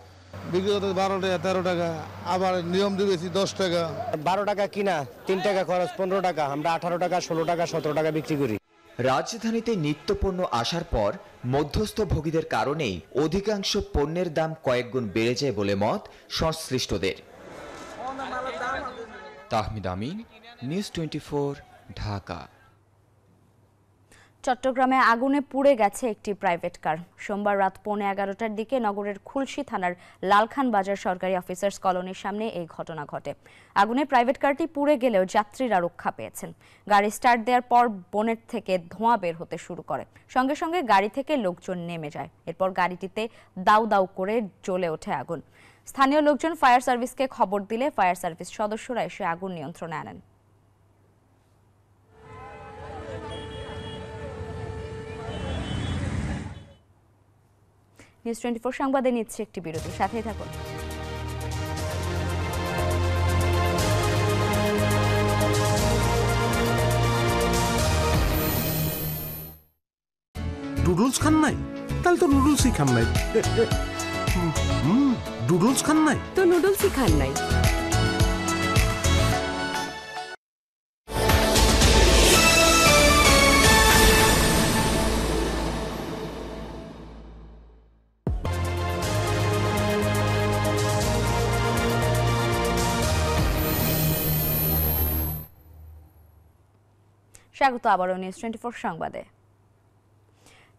Speaker 12: বিগত 12 টাকা 13 টাকা, আবার নিয়ম দিয়েছি 10 টাকা।
Speaker 27: 12 টাকা কিনা, 3 টাকা খরচ, 15 টাকা। আমরা 18 টাকা, 16 টাকা, 17 টাকা বিক্রি করি।
Speaker 26: রাজধানীতে নিত্যপণ্য আসার পর মধ্যস্থভোগীদের কারণেই অধিকাংশ পণ্যের দাম কয়েক গুণ বেড়ে যায় বলে মত সংশ্লিষ্টদের। তাহমিদ আমিন, নিউজ 24, ঢাকা।
Speaker 1: চট্টগ্রামে আগুনে পুড়ে গেছে একটি প্রাইভেট কার। সোমবার রাত 11:15টার দিকে নগরের খুলশী থানার লালখান বাজার সরকারি অফিসার্স কলোনির সামনে এই ঘটনা ঘটে। আগুনে প্রাইভেট কারটি পুড়ে গেলেও যাত্রীরা রক্ষা পেয়েছেন। গাড়ি স্টার্ট দেওয়ার পর বনেট থেকে ধোঁয়া বের হতে শুরু করে। সঙ্গে সঙ্গে গাড়ি থেকে লোকজন নেমে যায়। এরপর গাড়িটিতে দাউ দাউ করে জ্বলে ওঠে আগুন। স্থানীয় লোকজন ফায়ার সার্ভিসকে খবর দিলে ফায়ার সার্ভিস সদস্যরা এসে আগুন নিয়ন্ত্রণে আনেন। নিউজ 24 সংবাদে নিচ্ছে একটি বিরতি, সাথেই থাকুন।
Speaker 5: নুডলস খান নাই? তাহলে তো নুডলসই খান নাই। নুডলস খান নাই
Speaker 11: তো নুডলসই খান নাই।
Speaker 1: স্বাগত আবারও নিউজ 24 সংবাদে।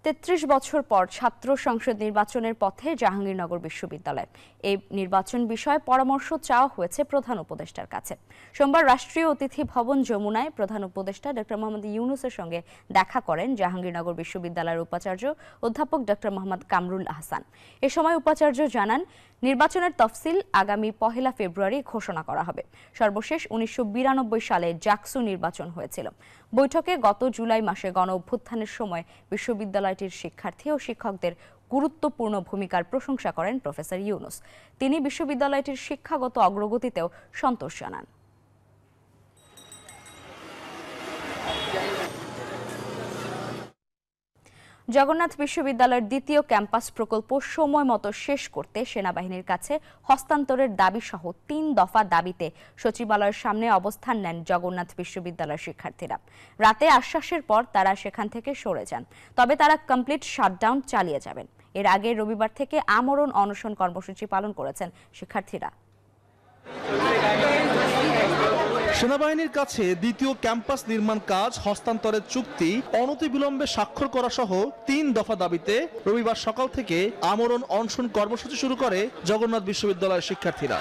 Speaker 1: 33 বছর পর ছাত্র সংসদ নির্বাচনের পথে জাহাঙ্গীরনগর বিশ্ববিদ্যালয়। এই নির্বাচন বিষয়ে পরামর্শ চাওয়া হয়েছে প্রধান উপদেষ্টার কাছে। সোমবার রাষ্ট্রীয় অতিথি ভবন যমুনায় প্রধান উপদেষ্টা ডক্টর মোহাম্মদ ইউনূসের সঙ্গে দেখা করেন জাহাঙ্গীরনগর বিশ্ববিদ্যালয়ের উপাচার্য অধ্যাপক ডক্টর মোহাম্মদ কামরুল আহসান। এ সময় উপাচার্য জানান, নির্বাচনের তফসিল আগামী 1 ফেব্রুয়ারি ঘোষণা করা হবে। সর্বশেষ 1992 সালে জাকসু নির্বাচন হয়েছিল। বৈঠকে গত জুলাই মাসে গণ অভ্যুত্থানের সময় বিশ্ববিদ্যালয়টির শিক্ষার্থী ও শিক্ষকদের গুরুত্বপূর্ণ ভূমিকার প্রশংসা করেন প্রফেসর ইউনূস। তিনি বিশ্ববিদ্যালয়টির শিক্ষাগত অগ্রগতিতেও সন্তোষ জানান। জগন্নাথ বিশ্ববিদ্যালয়ের দ্বিতীয় ক্যাম্পাস প্রকল্প সময় মতো শেষ করতে সেনাবাহিনীর কাছে হস্তান্তরের দাবি সহ 3 দফা দাবিতে সচিবালয়ের সামনে অবস্থান নেন জগন্নাথ বিশ্ববিদ্যালয়ের শিক্ষার্থীরা। রাতে আশ্বাসের পর তারা সেখান থেকে সরে যান, তবে তারা কমপ্লিট শাটডাউন চালিয়ে যাবেন। এর আগে রবিবার থেকে আমরণ অনশন কর্মসূচি পালন করেছেন শিক্ষার্থীরা।
Speaker 6: সেনাবাহিনীর কাছে দ্বিতীয় ক্যাম্পাস নির্মাণ কাজ হস্তান্তরের চুক্তি অনতিবিলম্বে স্বাক্ষর করা সহ 3 দফা দাবিতে রবিবার সকাল থেকে আমরণ অনশন কর্মসূচি শুরু করে জগন্নাথ বিশ্ববিদ্যালয়ের শিক্ষার্থীরা।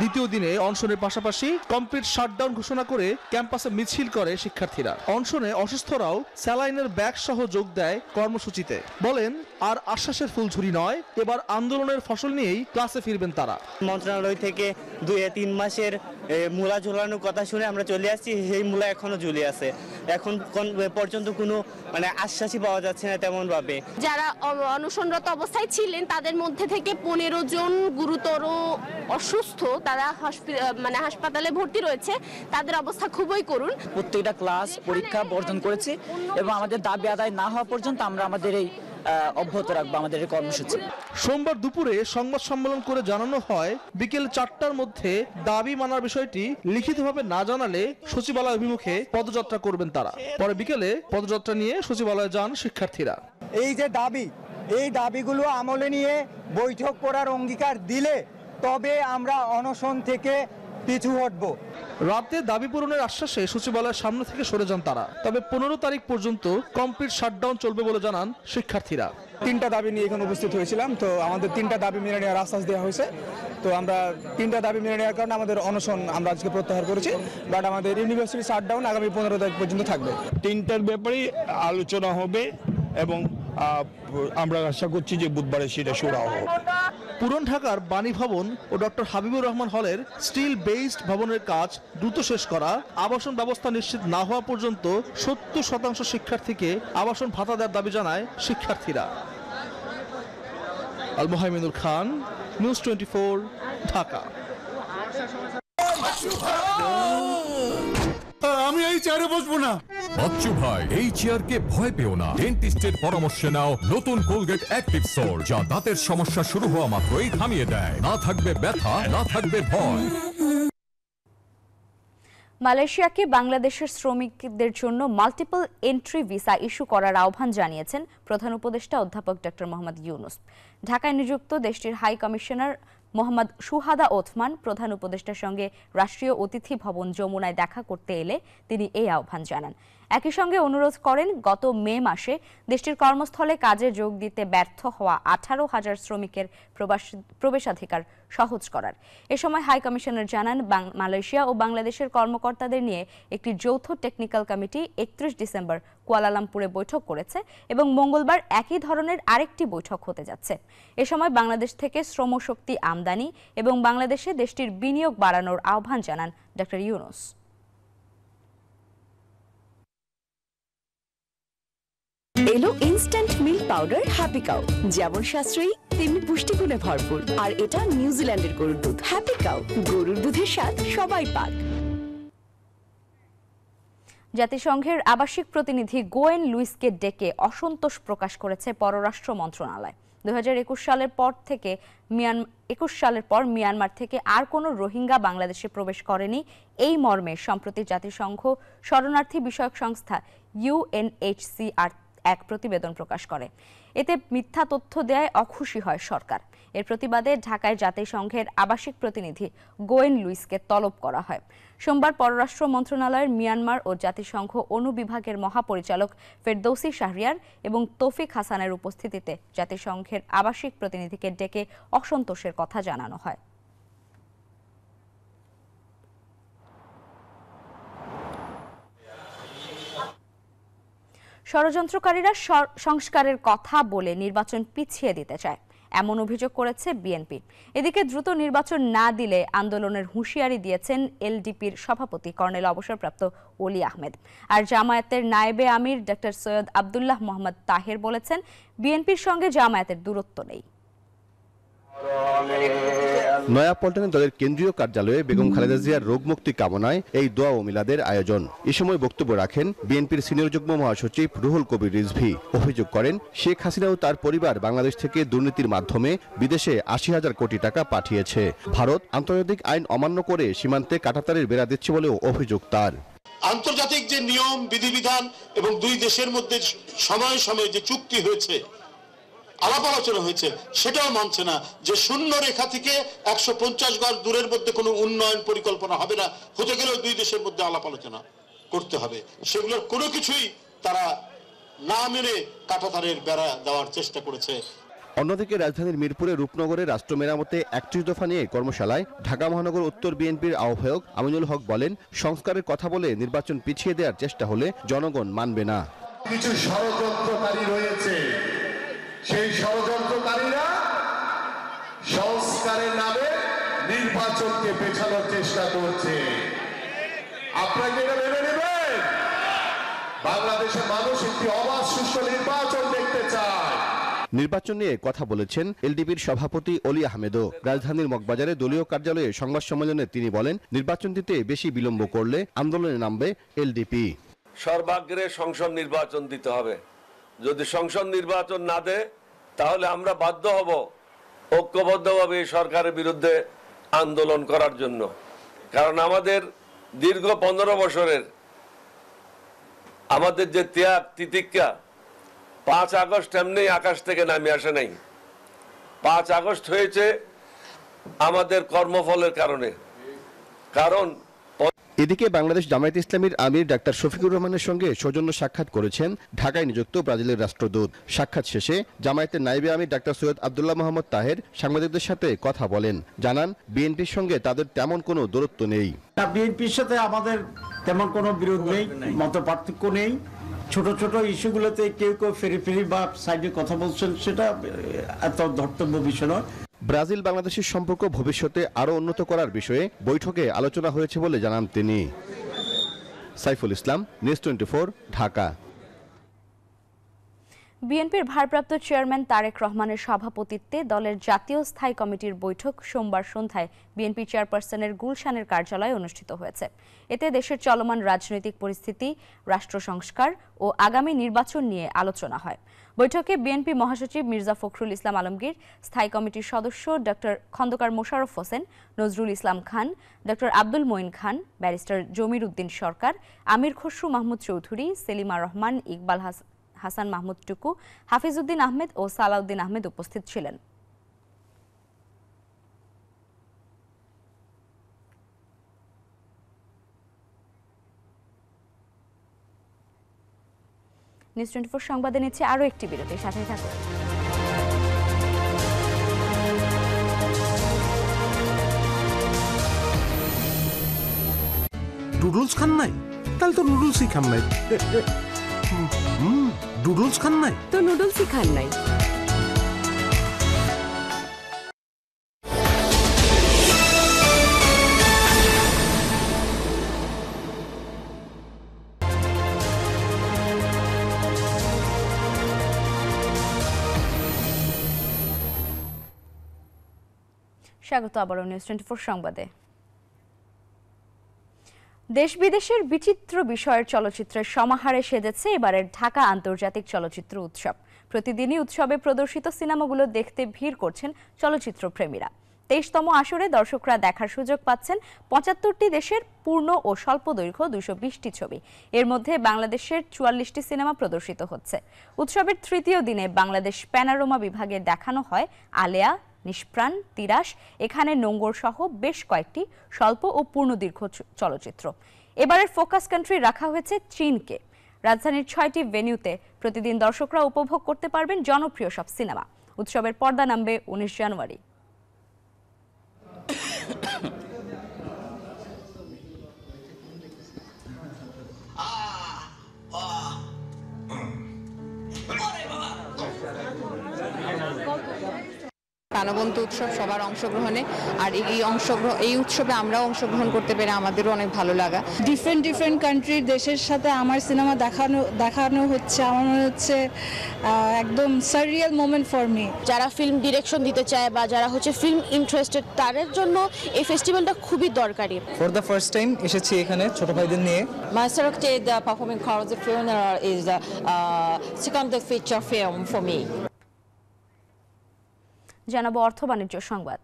Speaker 6: দ্বিতীয় দিনে অনশনের পাশাপাশি কমপ্লিট শাটডাউন ঘোষণা করে ক্যাম্পাসে মিছিল করে শিক্ষার্থীরা। অনশনে অসুস্থরাও স্যালাইনের ব্যাগ সহ যোগ দেয় কর্মসূচিতে। বলেন, আর আশ্বাসের ফুলঝুরি নয়, এবার আন্দোলনের ফসল নিয়েই ক্লাসে ফিরবেন তারা।
Speaker 14: মন্ত্রণালয় থেকে 2-3 মাসের মূলা ঝোলানোর কথা শুনে আমরা চলে আসছি, সেই মূলা এখনো ঝুলে আছে। এখন পর্যন্ত কোনো আশ্বাসই পাওয়া যাচ্ছে না তেমন ভাবে।
Speaker 15: যারা অনশনরত অবস্থায় ছিলেন তাদের মধ্যে থেকে 15 জন গুরুতর অসুস্থ, তারা হাসপাতালে ভর্তি রয়েছে। তাদের অবস্থা খুবই করুণ।
Speaker 17: প্রত্যেকটা ক্লাস পরীক্ষা বর্জন করেছে এবং আমাদের দাবি আদায় না হওয়া পর্যন্ত আমরা আমাদের এই অব্যাহত রাখবো আমাদের এই কর্মসূচি।
Speaker 6: সোমবার দুপুরে সংবাদ সম্মেলন করে জানানো হয়, বিকেল 4টার মধ্যে দাবি মানার বিষয়টি লিখিতভাবে না জানালে সচিবালয় অভিমুখে পদযাত্রা করবেন তারা। পরে বিকেলে পদযাত্রা নিয়ে সচিবালয়ে যান শিক্ষার্থীরা।
Speaker 18: এই যে দাবি, এই দাবিগুলো আমলে নিয়ে বৈঠক করার অঙ্গীকার দিলে তবে আমরা অনশন থেকে পিছু হটবো।
Speaker 6: রাতে দাবি পূরণের আশ্বাসে সচিবালয়ের সামনে থেকে সরে যান তারা। তবে 15 তারিখ পর্যন্ত কমপ্লিট শাটডাউন চলবে বলে জানান শিক্ষার্থীরা।
Speaker 27: 3টা দাবি নিয়ে এখানে উপস্থিত হয়েছিলাম, তো আমাদের 3টা দাবি মেনে নেওয়ার আশ্বাস দেওয়া হয়েছে। তো আমরা 3টা দাবি মেনে নেওয়ার কারণে আমাদের অনশন আমরা আজকে প্রত্যাহার করেছি। বাট আমাদের ইউনিভার্সিটি শাটডাউন আগামী 15 তারিখ পর্যন্ত থাকবে।
Speaker 10: 3টার ব্যাপারে আলোচনা হবে এবং আমরা আশা করছি যে বুধবারে সেটা শুরু হবে।
Speaker 6: পুরান ঢাকার বাণী ভবন ও ডক্টর হাবিবুর রহমান হলের স্টিল বেসড ভবনের কাজ দ্রুত শেষ করা, আবাসন ব্যবস্থা নিশ্চিত না হওয়া পর্যন্ত 70% শিক্ষার্থীকে আবাসন ভাতা দেওয়ার দাবি জানায় শিক্ষার্থীরা। আল মোহাইমিনুল খান, নিউজ 24, ঢাকা।
Speaker 19: আমি এই চেয়ারে বসবো না।
Speaker 20: বাচ্চু ভাই, এই চেয়ারকে ভয় পেও না। ডেন্টিস্টের পরামর্শ নাও নতুন কোলগেট অ্যাক্টিভ সোল, যা দাঁতের সমস্যা শুরু হওয়া মাত্রই থামিয়ে দেয়। না থাকবে ব্যথা, না থাকবে ভয়।
Speaker 1: মালয়েশিয়াকে বাংলাদেশের শ্রমিকদের জন্য মাল্টিপল এন্ট্রি ভিসা ইস্যু করার আহ্বান জানিয়েছেন প্রধান উপদেষ্টা অধ্যাপক ডক্টর মোহাম্মদ ইউনূস। ঢাকায় নিযুক্ত দেশটির হাই কমিশনার মোহাম্মদ সুহাদা ওথমান প্রধান উপদেষ্টার সঙ্গে রাষ্ট্রীয় অতিথি ভবন যমুনায় দেখা করতে এলে তিনি এই আহ্বান জানান। একই সঙ্গে অনুরোধ করেন, গত মে মাসে দেশটির কর্মস্থলে কাজে যোগ দিতে ব্যর্থ হওয়া 18,000 শ্রমিকের প্রবেশাধিকার সহজ করার। এ সময় হাই কমিশনার জানান, মালয়েশিয়া ও বাংলাদেশের কর্মকর্তাদের নিয়ে একটি যৌথ টেকনিক্যাল কমিটি 31 ডিসেম্বর কুয়ালালামপুরে বৈঠক করেছে এবং মঙ্গলবার একই ধরনের আরেকটি বৈঠক হতে যাচ্ছে। এ সময় বাংলাদেশ থেকে শ্রমশক্তি আমদানি এবং বাংলাদেশে দেশটির বিনিয়োগ বাড়ানোর আহ্বান জানান ডক্টর ইউনূস।
Speaker 11: এলো instant milk powder happy cow, যেমন সাশ্রয়ী তেমনি পুষ্টিগুণে ভরপুর। আর এটা নিউজিল্যান্ডের গরুর দুধ। হ্যাপি কাউ, গরুর দুধের স্বাদ সবাই পাক।
Speaker 1: জাতিসংঘের আবাসিক প্রতিনিধি গোয়েন লুইসকে ডেকে অসন্তোষ প্রকাশ করেছে পররাষ্ট্র মন্ত্রণালয়। 2021 সালের পর মিয়ানমার থেকে আর কোনো রোহিঙ্গা বাংলাদেশে প্রবেশ করেনি, এই মর্মে সম্প্রতি জাতিসংঘ শরণার্থী বিষয়ক সংস্থা UNHCR এক প্রতিবেদন প্রকাশ করে। এতে মিথ্যা তথ্য দেয়ায় অখুশি হয় সরকার। এর প্রতিবাদে ঢাকায় জাতিসংঘের আবাসিক প্রতিনিধি গোয়েন লুইসকে তলব করা হয়। সোমবার পররাষ্ট্র মন্ত্রণালয়ের মিয়ানমার ও জাতিসংঘ অনুবিভাগের মহাপরিচালক ফেরদৌসী শাহরিয়ার এবং তৌফিক হাসানের উপস্থিতিতে জাতিসংঘের আবাসিক প্রতিনিধিকে ডেকে অসন্তোষের কথা জানানো হয়। ষড়যন্ত্রকারীরা সংস্কারের কথা বলে নির্বাচন পিছিয়ে দিতে চায়, এমন অভিযোগ করেছে বিএনপি। এদিকে দ্রুত নির্বাচন না দিলে আন্দোলনের হুঁশিয়ারি দিয়েছেন এলডিপির সভাপতি কর্নেল অবসরপ্রাপ্ত ওলি আহমেদ। আর জামায়াতের নায়েবে আমির ডক্টর সৈয়দ আব্দুল্লাহ মোহাম্মদ তাহের বলেছেন, বিএনপির সঙ্গে জামায়াতের দূরত্ব নেই।
Speaker 4: নয়াপল্টনে দলের কেন্দ্রীয় কার্যালয়ে বেগম খালেদা জিয়ার রোগমুক্তি কামনায় এই দোয়া ও মিলাদের আয়োজন। এ সময় বক্তব্য রাখেন বিএনপির সিনিয়র যুগ্ম মহাসচিব রুহুল কবির রিজভী। অভিযোগ করেন, শেখ হাসিনা ও তার পরিবার বাংলাদেশ থেকে দুর্নীতির মাধ্যমে বিদেশে ৮০,০০০ কোটি টাকা পাঠিয়েছে। ভারত আন্তর্জাতিক আইন অমান্য করে সীমান্তে কাঁটাতারের বেড়া দিচ্ছে বলেও অভিযোগ তার।
Speaker 7: আন্তর্জাতিক যে নিয়ম বিধিবিধান এবং দুই দেশের মধ্যে সময়ে সময়ে যে চুক্তি হয়েছে, আলাপ আলোচনা হয়েছে, সেটাও মানছে না যে শূন্য রেখা থেকে ১৫০ গজ দূরের মধ্যে কোনো উন্নয়ন পরিকল্পনা হবে না, হতে গেলেও দুই দেশের মধ্যে আলাপ আলোচনা করতে হবে। সেগুলোর কোনো কিছুই তারা না মেনে কাঁটাতারের বেড়া দেওয়ার চেষ্টা করেছে।
Speaker 4: অন্যদিকে রাজধানীর মিরপুরে রূপনগরে রাষ্ট্র মেরামতে ৩১ দফা নিয়ে কর্মশালায় ঢাকা মহানগর উত্তর বিএনপির আহ্বায়ক আমিনুল হক বলেন, সংস্কারের কথা বলে নির্বাচন পিছিয়ে দেওয়ার চেষ্টা হলে জনগণ মানবে না।
Speaker 16: কিছু ষড়যন্ত্রকারী রয়েছে, সেই ষড়যন্ত্রকারীরা সংস্কারের নামে নির্বাচনকে পেছানোর চেষ্টা করছে। আপনারা যেটা মেনে নেবেন, বাংলাদেশের মানুষ একটি অবাধ সুষ্ঠু নির্বাচন দেখতে চায়।
Speaker 4: নির্বাচন নিয়ে কথা বলেছেন এলডিপির সভাপতি ওলি আহমেদও। রাজধানীর মগবাজারে দলীয় কার্যালয়ে সংবাদ সম্মেলনে তিনি বলেন, নির্বাচন দিতে বেশি বিলম্ব করলে আন্দোলনে নামবে এলডিপি।
Speaker 21: সর্বাগ্রে সংসদ নির্বাচন দিতে হবে। যদি সংসদ নির্বাচন না দেয় তাহলে আমরা বাধ্য হব ঐক্যবদ্ধভাবে সরকারের বিরুদ্ধে আন্দোলন করার জন্য। কারণ আমাদের দীর্ঘ ১৫ বছরের আমাদের যে ত্যাগ তিতিক্ষা ৫ আগস্ট এমনি আকাশ থেকে নামে আসে নাই। ৫ আগস্ট হয়েছে আমাদের কর্মফলের কারণে। কারণ
Speaker 4: এদিকে বাংলাদেশ জামায়াত ইসলামীর আমির ডাক্তার শফিকুর রহমানের সঙ্গে সৌজন্য সাক্ষাৎ করেছেন ঢাকায় নিযুক্ত ব্রাজিলের রাষ্ট্রদূত। সাক্ষাৎ শেষে জামায়াতের নায়েবে আমির ডাক্তার সৈয়দ আব্দুল্লাহ মোহাম্মদ তাহের সাংবাদিকদের সাথে কথা বলেন। জানান, বিএনপির সঙ্গে তাদের তেমন কোনো দূরত্ব নেই।
Speaker 22: বিএনপির সাথে আমাদের তেমন কোনো বিরোধ নেই, মত পার্থক্য নেই। ছোট ছোট ইস্যুগুলোতে কেউ কেউ ফেরি বা সাইডে কথা বলছেন, সেটা এত ধর্তব্য বিষয় নয়।
Speaker 4: ব্রাজিল বাংলাদেশের সম্পর্ক ভবিষ্যতে আরও উন্নত করার বিষয়ে বৈঠকে আলোচনা হয়েছে বলে জানান তিনি। সাইফুল ইসলাম, নিউজ 24, ঢাকা।
Speaker 1: বিএনপির ভারপ্রাপ্ত চেয়ারম্যান তারেক রহমানের সভাপতিত্বে দলের জাতীয় স্থায়ী কমিটির বৈঠক সোমবার সন্ধ্যায় বিএনপি চেয়ারপারসনের গুলশানের কার্যালয়ে অনুষ্ঠিত হয়েছে। এতে দেশের চলমান রাজনৈতিক পরিস্থিতি, রাষ্ট্র সংস্কার ও আগামী নির্বাচন নিয়ে আলোচনা হয়। বৈঠকে বিএনপি মহাসচিব মির্জা ফখরুল ইসলাম আলমগীর, স্থায়ী কমিটির সদস্য ডক্টর খন্দকার মোশাররফ হোসেন, নজরুল ইসলাম খান, ডক্টর আব্দুল মঈন খান, ব্যারিস্টার জমির উদ্দিন সরকার, আমির খসরু মাহমুদ চৌধুরী, সেলিমা রহমান, ইকবাল হাসান মাহমুদ টুকু, হাফিজউদ্দিন আহমেদ ও সালাউদ্দিন আহমেদ উপস্থিত ছিলেন। নিউজ 24 সংবাদে নিচ্ছে আরও একটি বিরতি, সাথে থাকুন।
Speaker 23: নুডলস খান নাই? তাহলে তো নুডলসই খান নাই। নুডলস খান নাই
Speaker 11: তো নুডলসই খান নাই।
Speaker 1: স্বাগত আবারও নিউজ 24 সংবাদে। দেশ বিদেশের বিচিত্র বিষয়ের চলচ্চিত্রের সমাহারে সেজেছে এবারের ঢাকা আন্তর্জাতিক চলচ্চিত্র উৎসব। প্রতিদিনই উৎসবে প্রদর্শিত সিনেমাগুলো দেখতে ভিড় করছেন চলচ্চিত্র প্রেমীরা। 23তম আসরে দর্শকরা দেখার সুযোগ পাচ্ছেন ৭৫টি দেশের পূর্ণ ও স্বল্প দৈর্ঘ্য ২২০টি ছবি। এর মধ্যে বাংলাদেশের ৪৪টি সিনেমা প্রদর্শিত হচ্ছে। উৎসবের তৃতীয় দিনে বাংলাদেশ প্যানোরামা বিভাগে দেখানো হয় আলেয়া, নিষ্প্রাণ, তিরাস, এখানে নোঙ্গর সহ বেশ কয়েকটি স্বল্প ও পূর্ণদীর্ঘ চলচ্চিত্র। এবারের ফোকাস কান্ট্রি রাখা হয়েছে চীনকে। রাজধানীর 6টি ভেন্যুতে প্রতিদিন দর্শকরা উপভোগ করতে পারবেন জনপ্রিয় সব সিনেমা। উৎসবের পর্দা নামবে 19 জানুয়ারি।
Speaker 2: প্রাণবন্ত উৎসব, সবার অংশগ্রহণে, আর এই উৎসবে আমরাও অংশগ্রহণ করতে পেরে আমাদেরও অনেক ভালো লাগা।
Speaker 3: ডিফারেন্ট কান্ট্রির দেশের সাথে আমার সিনেমা দেখানো হচ্ছে, আমার মনে হচ্ছে একদম সাররিয়াল মোমেন্ট ফর মি।
Speaker 15: যারা ফিল্ম ডিরেকশন দিতে চায় বা যারা ফিল্ম ইন্টারেস্টেড, তাদের জন্য এই ফেস্টিভ্যালটা খুবই দরকারি।
Speaker 27: ফর দ্য ফার্স্ট টাইম এসেছি এখানে ছোট ভাইদের নিয়ে।
Speaker 2: Masteroctave, the performing part of the funeral is the second feature film for me.
Speaker 1: জানাবো অর্থ বাণিজ্য সংবাদ।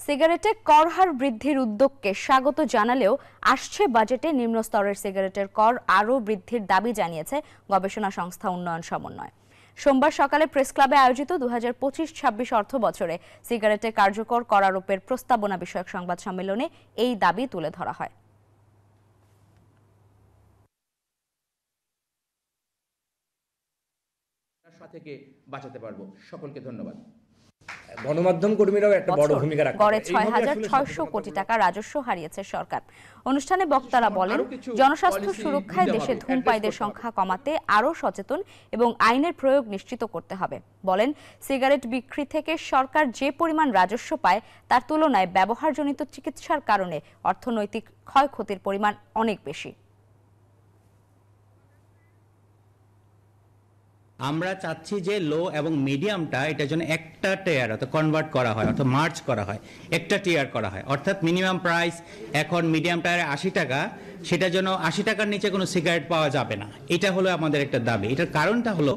Speaker 1: সিগারেটে কর হার বৃদ্ধির উদ্যোগকে স্বাগত জানালেও আসছে বাজেটে নিম্ন স্তরের সিগারেটের কর আরও বৃদ্ধির দাবি জানিয়েছে গবেষণা সংস্থা উন্নয়ন সমন্বয়। সোমবার সকালে প্রেস ক্লাবে আয়োজিত 2025-26 অর্থ বছরে সিগারেটে কার্যকর কর আরোপের প্রস্তাবনা বিষয়ক সংবাদ সম্মেলনে এই দাবি তুলে ধরা হয়।
Speaker 8: থেকে বাঁচাতে পারবো। সকলকে ধন্যবাদ। গণমাধ্যম কর্মীরাও একটা বড় ভূমিকা রাখেন।
Speaker 1: গড়ে 6,600 কোটি টাকা রাজস্ব হারিয়েছে সরকার। অনুষ্ঠানে বক্তারা বলেন, জনস্বাস্থ্য সুরক্ষায় দেশে ধূমপায়ীদের সংখ্যা কমাতে আরও সচেতন এবং আইনের প্রয়োগ নিশ্চিত করতে হবে। বলেন, সিগারেট বিক্রি থেকে সরকার যে পরিমাণ রাজস্ব পায় তার তুলনায় ব্যবহারজনিত চিকিৎসার কারণে অর্থনৈতিক ক্ষয়ক্ষতির পরিমাণ অনেক বেশি।
Speaker 9: আমরা চাচ্ছি যে লো এবং মিডিয়ামটা এটা যেন একটা টিয়ার অর্থাৎ কনভার্ট করা হয়, অর্থাৎ মার্চ করা হয়, একটা টিয়ার করা হয়। অর্থাৎ মিনিমাম প্রাইস এখন মিডিয়াম টায়ারে 80 টাকা, সেটা যেন 80 টাকার নিচে কোনো সিগারেট পাওয়া যাবে না। এটা হলো আমাদের একটা দাবি। এটার কারণটা হলো,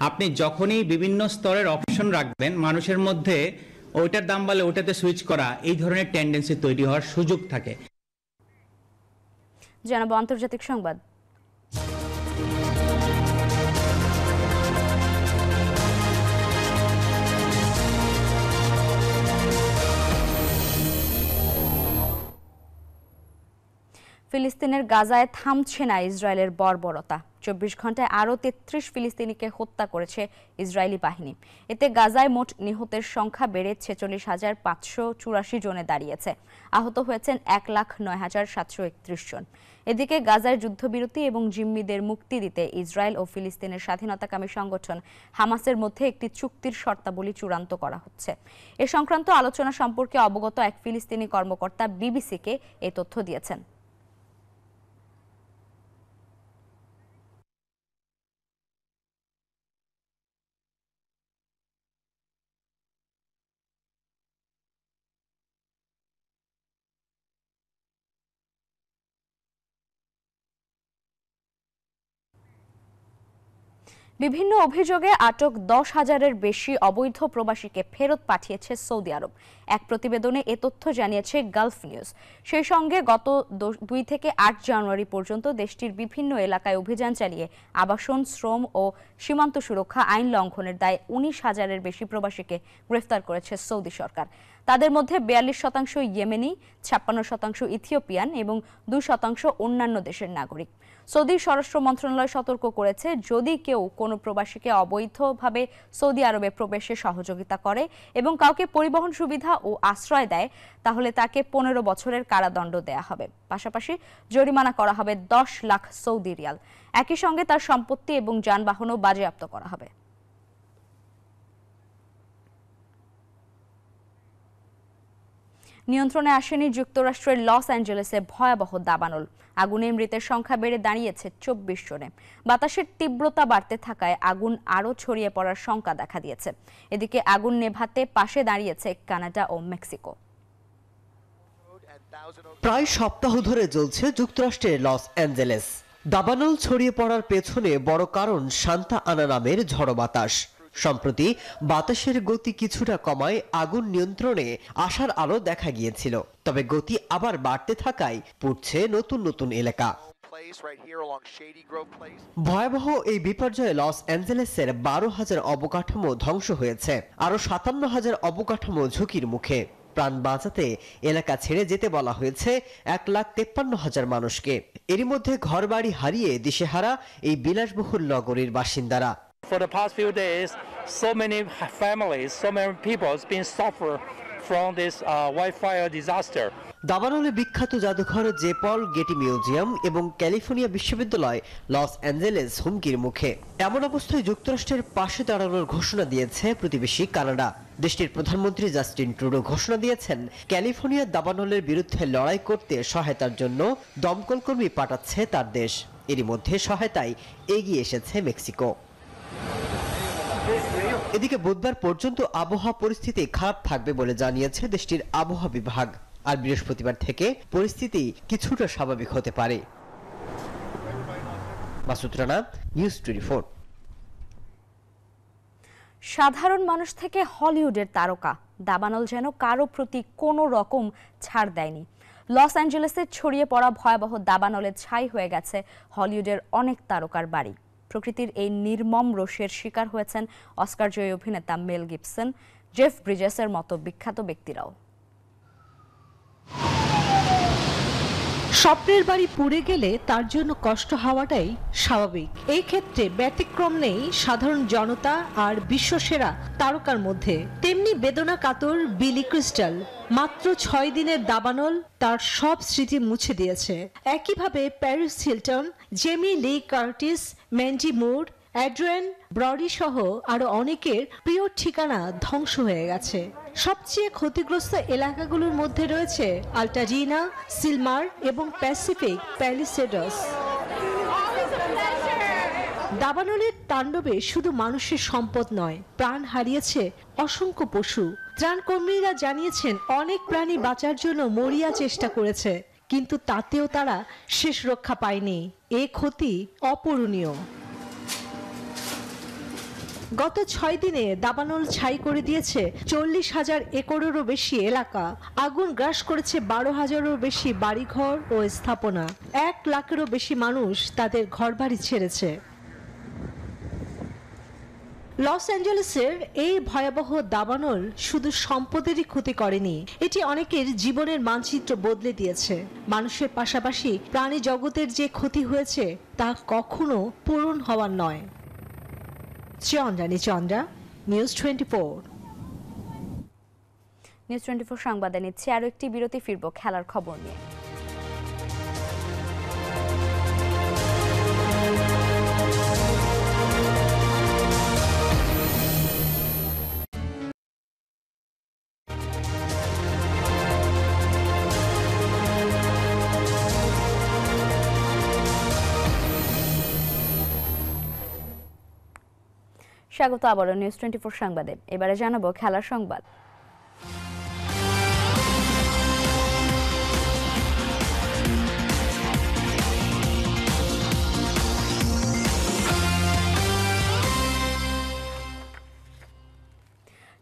Speaker 9: আপনি যখনই বিভিন্ন স্তরের অপশন রাখবেন, মানুষের মধ্যে ওইটার দাম বাড়লে ওটাতে সুইচ করা, এই ধরনের টেন্ডেন্সি তৈরি হওয়ার সুযোগ থাকে।
Speaker 1: জানাবো আন্তর্জাতিক সংবাদ। ফিলিস্তিনের গাজায় থামছে না ইসরায়েলের বর্বরতা। 24 ঘন্টায় আরও 33 ফিলিস্তিনিকে হত্যা করেছে ইসরায়েলি বাহিনী। এতে গাজায় মোট নিহতের সংখ্যা বেড়ে 46,584 জনে দাঁড়িয়েছে। আহত হয়েছেন 1,09,731 জন। এদিকে গাজায় যুদ্ধবিরতি এবং জিম্মিদের মুক্তি দিতে ইসরায়েল ও ফিলিস্তিনের স্বাধীনতাকামী সংগঠন হামাসের মধ্যে একটি চুক্তির শর্তাবলী চূড়ান্ত করা হচ্ছে। এ সংক্রান্ত আলোচনা সম্পর্কে অবগত এক ফিলিস্তিনি কর্মকর্তা বিবিসিকে এই তথ্য দিয়েছেন। বিভিন্ন অভিযোগে আটক 10,000-এর বেশি অবৈধ প্রবাসীকে ফেরত পাঠিয়েছে সৌদি আরব। এক প্রতিবেদনে এ তথ্য জানিয়েছে গালফ নিউজ। সেই সঙ্গে গত 2 থেকে 8 জানুয়ারি পর্যন্ত দেশটির বিভিন্ন এলাকায় অভিযান চালিয়ে আবাসন, শ্রম ও সীমান্ত সুরক্ষা আইন লঙ্ঘনের দায়ে 19,000-এর বেশি প্রবাসীকে গ্রেফতার করেছে সৌদি সরকার। তাদের মধ্যে 42% ইয়েমেনি, 56% ইথিওপিয়ান এবং 2% অন্যান্য দেশের নাগরিক। সৌদি স্বরাষ্ট্র মন্ত্রণালয় সতর্ক করেছে, যদি কেউ কোনো প্রবাসীকে অবৈধভাবে সৌদি আরবে প্রবেশে সহযোগিতা করে এবং কাউকে পরিবহন সুবিধা ও আশ্রয় দেয়, তাহলে তাকে 15 বছরের কারাদণ্ড দেয়া হবে। পাশাপাশি জরিমানা করা হবে 10 লাখ সৌদি রিয়াল। একই সঙ্গে তার সম্পত্তি এবং যানবাহনও বাজেয়াপ্ত করা হবে। নিয়ন্ত্রণে আসেনি যুক্তরাষ্ট্রের লস অ্যাঞ্জেলেসে ভয়াবহ দাবানল। আগুনে মৃতের সংখ্যা বেড়ে দাঁড়িয়েছে 24 জনে। বাতাসের তীব্রতা বাড়তে থাকায় আগুন আরও ছড়িয়ে পড়ার শঙ্কা দেখা দিয়েছে। এদিকে আগুন নেভাতে পাশে দাঁড়িয়েছে কানাডা ও মেক্সিকো।
Speaker 13: প্রায় সপ্তাহ ধরে চলছে যুক্তরাষ্ট্রের লস অ্যাঞ্জেলেস। দাবানল ছড়িয়ে পড়ার পেছনে বড় কারণ সান্তা আনা নামের ঝড়ো বাতাস। সম্প্রতি বাতাসের গতি কিছুটা কমায় আগুন নিয়ন্ত্রণে আসার আলো দেখা গিয়েছিল, তবে গতি আবার বাড়তে থাকায় পুড়ছে নতুন নতুন এলাকা। ভয়াবহ এই বিপর্যয়ে লস অ্যাঞ্জেলেসের 12,000 অবকাঠামো ধ্বংস হয়েছে, আরো 57,000 অবকাঠামো ঝুঁকির মুখে। প্রাণ বাঁচাতে এলাকা ছেড়ে যেতে বলা হয়েছে 1,53,000 মানুষকে। এরই মধ্যে ঘরবাড়ি হারিয়ে দিশেহারা এই বিলাসবহুল নগরীর বাসিন্দারা।
Speaker 5: For the past few days, so many families, so many people have been suffer from this wildfire disaster.
Speaker 13: দাবানলে বিখ্যাত জাদুঘর জেপল গেটি মিউজিয়াম এবং ক্যালিফোর্নিয়া বিশ্ববিদ্যালয় লস অ্যাঞ্জেলেস হুমকির মুখে। এমন অবস্থায় যুক্তরাষ্ট্রের পাশে দাঁড়ানোর ঘোষণা দিয়েছে প্রতিবেশী কানাডা। দেশটির প্রধানমন্ত্রী জাস্টিন ট্রুডো ঘোষণা দিয়েছেন ক্যালিফোর্নিয়ার দাবানলের বিরুদ্ধে লড়াই করতে সহায়তার জন্য দমকল কর্মী পাঠাচ্ছে তার দেশ। এরই মধ্যে সহায়তায় এগিয়ে এসেছে মেক্সিকো। এদিকে বুধবার পর্যন্ত আবহাওয়া পরিস্থিতি খারাপ থাকবে বলে জানিয়েছে দেশটির আবহাওয়া বিভাগ, আর বৃহস্পতিবার থেকে পরিস্থিতি কিছুটা স্বাভাবিক হতে পারে। মাসুদ রানা, নিউজ 24।
Speaker 1: সাধারণ মানুষ থেকে হলিউডের তারকা, দাবানল যেন কারো প্রতি কোনো রকম ছাড় দেয়নি। লস অ্যাঞ্জেলেসে ছড়িয়ে পড়া ভয়াবহ দাবানলে ছাই হয়ে গেছে হলিউডের অনেক তারকার বাড়ি। প্রকৃতির এই নির্মম রোষের শিকার হয়েছেন অস্কারজয়ী অভিনেতা মেল গিবসন, জেফ ব্রিজেসের মতো বিখ্যাত ব্যক্তিরাও।
Speaker 12: স্বপ্নের বাড়ি পুড়ে গেলে তার জন্য কষ্ট হওয়াটাই স্বাভাবিক। এই ক্ষেত্রে ব্যতিক্রম নেই সাধারণ জনতা আর বিশ্বসেরা তারকার মধ্যে। তেমনি বেদনা কাতর বিলি ক্রিস্টাল। মাত্র 6 দিনের দাবানল তার সব স্মৃতি মুছে দিয়েছে। একইভাবে Paris Hilton, Jamie Lee Curtis, Mandy মুর, অ্যাড্রিয়ান ব্রডি সহ আরো অনেকের প্রিয় ঠিকানা ধ্বংস হয়ে গেছে। সবচেয়ে ক্ষতিগ্রস্ত এলাকাগুলোর মধ্যে রয়েছে আল্টাডিনা, সিলমার এবং প্যাসিফিক প্যালিসেডস। দাবানলের তাণ্ডবে শুধু মানুষের সম্পদ নয়, প্রাণ হারিয়েছে অসংখ্য পশু। ত্রাণকর্মীরা জানিয়েছেন অনেক প্রাণী বাঁচার জন্য মরিয়া চেষ্টা করেছে, কিন্তু তাতেও তারা শেষ রক্ষা পায়নি। এ ক্ষতি অপূরণীয়। গত 6 দিনে দাবানল ছাই করে দিয়েছে 40,000 একরেরও বেশি এলাকা। আগুন গ্রাস করেছে 12,000-এরও বেশি বাড়িঘর ও স্থাপনা। 1 লাখেরও বেশি মানুষ তাদের ঘরবাড়ি ছেড়েছে। লস অ্যাঞ্জেলেসের এই ভয়াবহ দাবানল শুধু সম্পদেরই ক্ষতি করেনি, এটি অনেকের জীবনের মানচিত্র বদলে দিয়েছে। মানুষের পাশাপাশি প্রাণী জগতের যে ক্ষতি হয়েছে তা কখনো পূরণ হওয়ার নয়। চন্দ্রা, নিউজ 24।
Speaker 1: নিউজ 24 সংবাদে নিচ্ছে আরো একটি বিরতি, ফিরবো খেলার খবর নিয়ে। স্বাগত আবারও নিউজ 24 সংবাদে। এবারে জানাবো খেলার সংবাদ।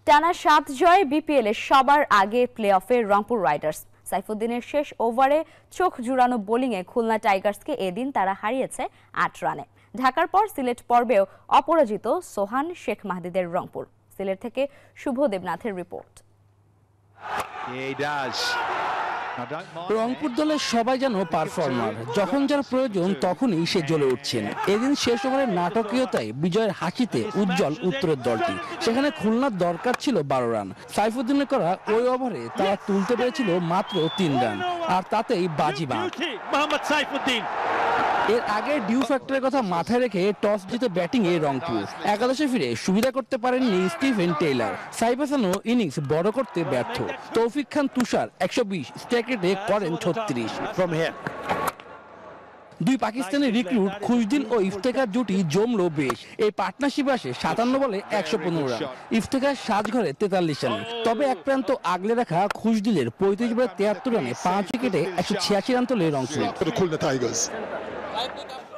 Speaker 1: টানা 7 জয়ে বিপিএলে সবার আগে প্লে অফে রংপুর রাইডার্স। সাইফুদ্দিনের শেষ ওভারে চোখ জুড়ানো বোলিংয়ে খুলনা টাইগার্সকে এদিন তারা হারিয়েছে 8 রানে। ঢাকার পর সিলেট পর্বেও অপরাজিত সোহান শেখ মাহদিদের রংপুর। সিলেট থেকে শুভ দেবনাথের রিপোর্ট।
Speaker 14: রংপুর দলের সবাই যেন পারফর্মার, যখন যার প্রয়োজন তখনই সে জ্বলে উঠছেন। এদিন শেষ ওভারের নাটকীয়তায় বিজয়ের হাসিতে উজ্জ্বল উত্তরের দলটি। সেখানে খুলনার দরকার ছিল 12 রান। সাইফুদ্দিনের করা ওই ওভারে তারা তুলতে পেরেছিল মাত্র 3 রান, আর তাতেই বাজিমাত। এর আগে ডিউ ফ্যাক্টরের কথা মাথায় রেখে টস জিতে ব্যাটিংয়ে রংপুর। একাদশে ফিরে সুবিধা করতে পারেননি স্টিভেন টেইলার। সাইফ হাসানও ইনিংস বড় করতে ব্যর্থ। তৌফিক খান তুষার 120, স্ট্রাইক রেটে করেন 36। দুই পাকিস্তানি রিক্রুট খুশদিল ও ইফতেখার জুটি জমলো বেশ। এই পার্টনারশিপ আসে 57 বলে 115 রান। ইফতেখার সাজঘরে 43 রান। তবে এক প্রান্ত আগলে রাখা খুশদিলের 35 বলে 73 রানে 5 উইকেটে 186 রান তোলে রংপুর।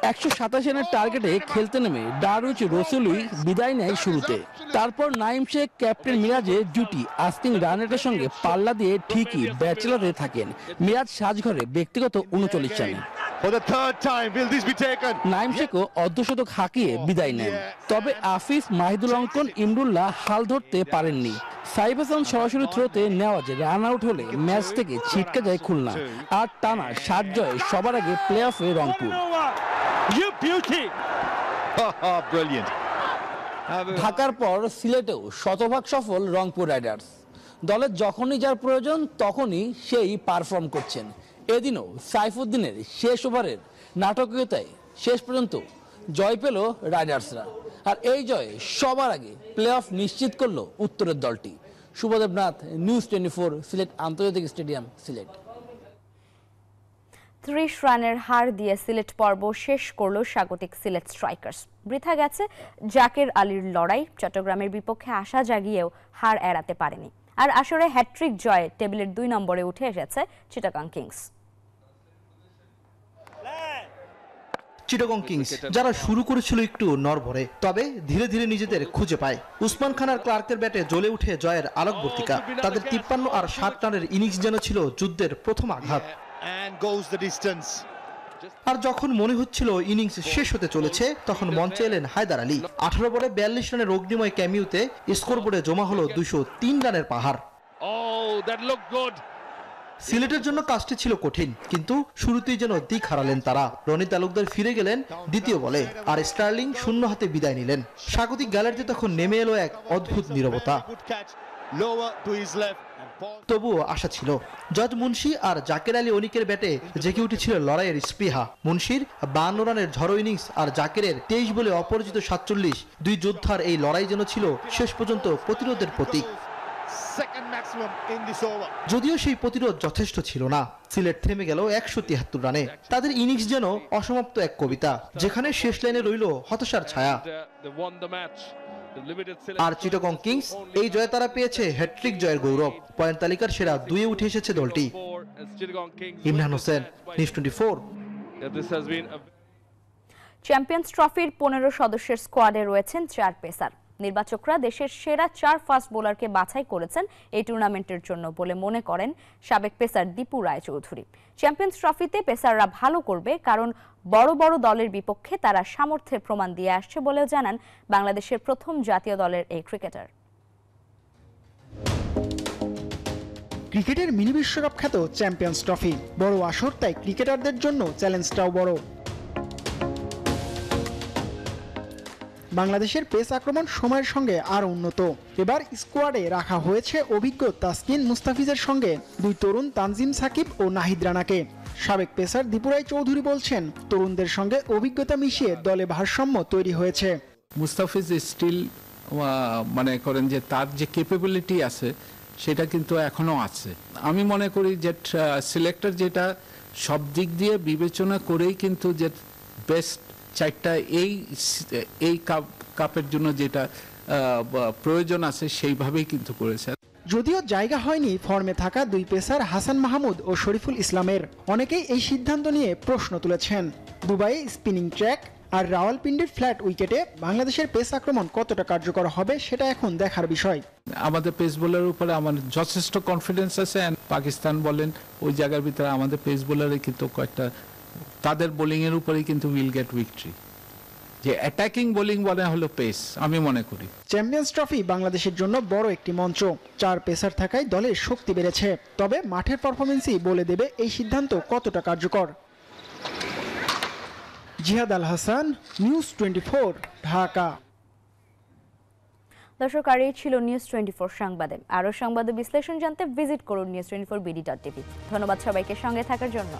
Speaker 14: 127 রানের টার্গেটে খেলতে নেমে ডারউইচ রসুলুই বিদায় নেয় শুরুতে। তারপর নাইম শেখ, ক্যাপ্টেন মিরাজের জুটি আস্তিং রানেটের সঙ্গে পাল্লা দিয়ে ঠিকই ব্যাচেলরে থাকেন। মিরাজ সাজঘরে ব্যক্তিগত 39 রানে।
Speaker 6: For the third time, will this be taken?
Speaker 14: Naim শেখও অর্ধশতক হাঁকিয়ে বিদায় নেন, তবে আফিস, মাহিদুল অঙ্কন, ইমরুল্লাহ হাল ধরতে পারেননি। সাইফ হাসান সরাসরি থ্রোতে নেওয়াজে রান আউট হলে ম্যাচ থেকে ছিটকে যায় খুলনা, আর টানা 7 জয়ে সবার আগে প্লে অফে রংপুর।
Speaker 6: Brilliant.
Speaker 14: ঢাকার পর সিলেটেও শতভাগ সফল রংপুর রাইডার্স। দলের যখনই যার প্রয়োজন তখনই সেই পারফর্ম করছেন। এদিনও সাইফুদ্দিনের শেষ ওভারের নাটকীয়তায় শেষ পর্যন্ত জয় পেল রাইডার্সরা, আর এই জয়ে সবার আগে প্লে অফ নিশ্চিত করল উত্তরের দলটি। শুভদেবনাথ, নিউজ 24, সিলেট আন্তর্জাতিক স্টেডিয়াম, সিলেট।
Speaker 1: 30 রানের হার দিয়ে সিলেট পর্ব শেষ করল স্বাগতিক সিলেট স্ট্রাইকার্স। বৃথা গেছে জাকের আলীর লড়াই, চট্টগ্রামের বিপক্ষে আশা জাগিয়েও হার এড়াতে পারেনি। আর আসরে হ্যাট্রিক জয়ে টেবিলের 2 নম্বরে উঠে এসেছে চিটাগং কিংস।
Speaker 10: চিটাগং কিংস যারা শুরু করেছিল একটু নড়বড়ে, তবে ধীরে ধীরে নিজেদের খুঁজে পায়। উসমান খান আর ক্লার্কের ব্যাটে জ্বলে উঠে জয়ের আলোকবর্তিকা। তাদের 53 আর 60 রানের ইনিংস যেন ছিল যুদ্ধের প্রথম আঘাত। আর যখন মনে হচ্ছিল ইনিংস শেষ হতে চলেছে, তখন মঞ্চে এলেন হায়দার আলী। 18 বলে 42 রানের অগ্নিময় ক্যামিউতে স্কোরবোর্ডে জমা হলো 203 রানের পাহাড়। সিলেটের জন্য কাজটি ছিল কঠিন, কিন্তু শুরুতেই যেন দিক হারালেন তারা। রনি তালুকদার ফিরে গেলেন দ্বিতীয় বলে, আর স্টার্লিং শূন্য হাতে বিদায় নিলেন। স্বাগতিক গ্যালারিতে তখন নেমে এলো এক অদ্ভুত নীরবতা। তবুও আশা ছিল। জজ মুন্সি আর জাকের আলী অনিকের ব্যাটে জেগে উঠেছিল লড়াইয়ের স্পৃহা। মুন্সির 52 রানের ঝড়ো ইনিংস আর জাকেরের 23 বলে অপরাজিত 47, দুই যোদ্ধার এই লড়াই যেন ছিল শেষ পর্যন্ত প্রতিরোধের প্রতীক। যদিও সেই প্রতিরোধ যথেষ্ট ছিল না, সিলেট থেমে গেল 173 রানে। তাদের ইনিংস যেন অসমাপ্ত এক কবিতা, যেখানে শেষ লাইনে রইল হতাশার ছায়া। আর চিটাগং কিংস এই জয় তারা পেয়েছে হ্যাট্রিক জয়ের গৌরব। পয়েন্ট তালিকার সেরা 2-এ উঠে এসেছে দলটি। ইমরান হোসেন, নিউজ 24।
Speaker 1: চ্যাম্পিয়ন্স ট্রফির 15 সদস্যের স্কোয়াডে রয়েছেন 4 পেসার। নির্বাচকরা দেশের সেরা 4 ফাস্ট বোলারকে বাছাই করেছেন এই টুর্নামেন্টের জন্য বলে মনে করেন সাবেক পেসার দীপু রায়চৌধুরী। চ্যাম্পিয়ন্স ট্রফিতে পেসাররা ভালো করবে, কারণ বড় বড় দলের বিপক্ষে তারা সামর্থ্যের প্রমাণ দিয়ে আসছে বলেও জানান বাংলাদেশের প্রথম জাতীয় দলের এই ক্রিকেটার।
Speaker 17: ক্রিকেটের মিনি বিশ্বকাপ খ্যাত চ্যাম্পিয়ন্স ট্রফি বড় আসর, তাই ক্রিকেটারদের জন্য চ্যালেঞ্জটাও বড়। বাংলাদেশের পেস আক্রমণ সময়ের সঙ্গে আরও উন্নত। এবার স্কোয়াডে রাখা হয়েছে অভিজ্ঞ তাসকিন মুস্তাফিজের সঙ্গে 2 তরুণ তানজিম সাকিব ও নাহিদ রানাকে। সাবেক পেসার দীপু রায়চৌধুরী বলছেন, তরুণদের সঙ্গে অভিজ্ঞতা মিশিয়ে দলে ভারসাম্য তৈরি হয়েছে।
Speaker 18: মুস্তাফিজ স্টিল মনে করেন যে তার যে ক্যাপাবিলিটি আছে সেটা কিন্তু এখনো আছে। আমি মনে করি যে সিলেক্টর যেটা সব দিক দিয়ে বিবেচনা করেই কিন্তু যে বেস্ট 4টা এই কাপের জন্য যেটা প্রয়োজন আছে সেইভাবেই কিন্তু করেছে।
Speaker 17: যদিও জায়গা হয়নি ফর্মে থাকা 2 পেসার হাসান মাহমুদ ও শরীফুল ইসলামের। অনেকেই এই সিদ্ধান্ত নিয়ে প্রশ্ন তুলেছেন। দুবাইয়ে স্পিনিং ট্র্যাক আর রাওয়ালপিন্ডির ফ্ল্যাট উইকেটে বাংলাদেশের পেস আক্রমণ কতটা কার্যকর হবে সেটা এখন দেখার বিষয়।
Speaker 18: আমাদের পেস বোলারের উপরে আমার যথেষ্ট কনফিডেন্স আছে। পাকিস্তান বলেন ওই জায়গার ভিতরে আমাদের পেস বোলারে কিন্তু কয়েকটা তাদের বোলিং এর উপরেই কিন্তু উইল গেট উইকট্রি। যে অ্যাটাকিং বোলিং বলে হলো পেস, আমি মনে করি।
Speaker 17: চ্যাম্পিয়ন্স ট্রফি বাংলাদেশের জন্য বড় একটি মঞ্চ। 4 পেসার থাকায় দলের শক্তি বেড়েছে, তবে মাঠের পারফরমেন্সই বলে দেবে এই সিদ্ধান্ত কতটা কার্যকর। জিহাদ আল হাসান, নিউজ 24, ঢাকা।
Speaker 1: দর্শক, আর এই ছিল নিউজ 24 সংবাদে। আরও সংবাদ বিশ্লেষণ জানতে ভিজিট করুন news24bd.tv। ধন্যবাদ সবাইকে সঙ্গে থাকার জন্য।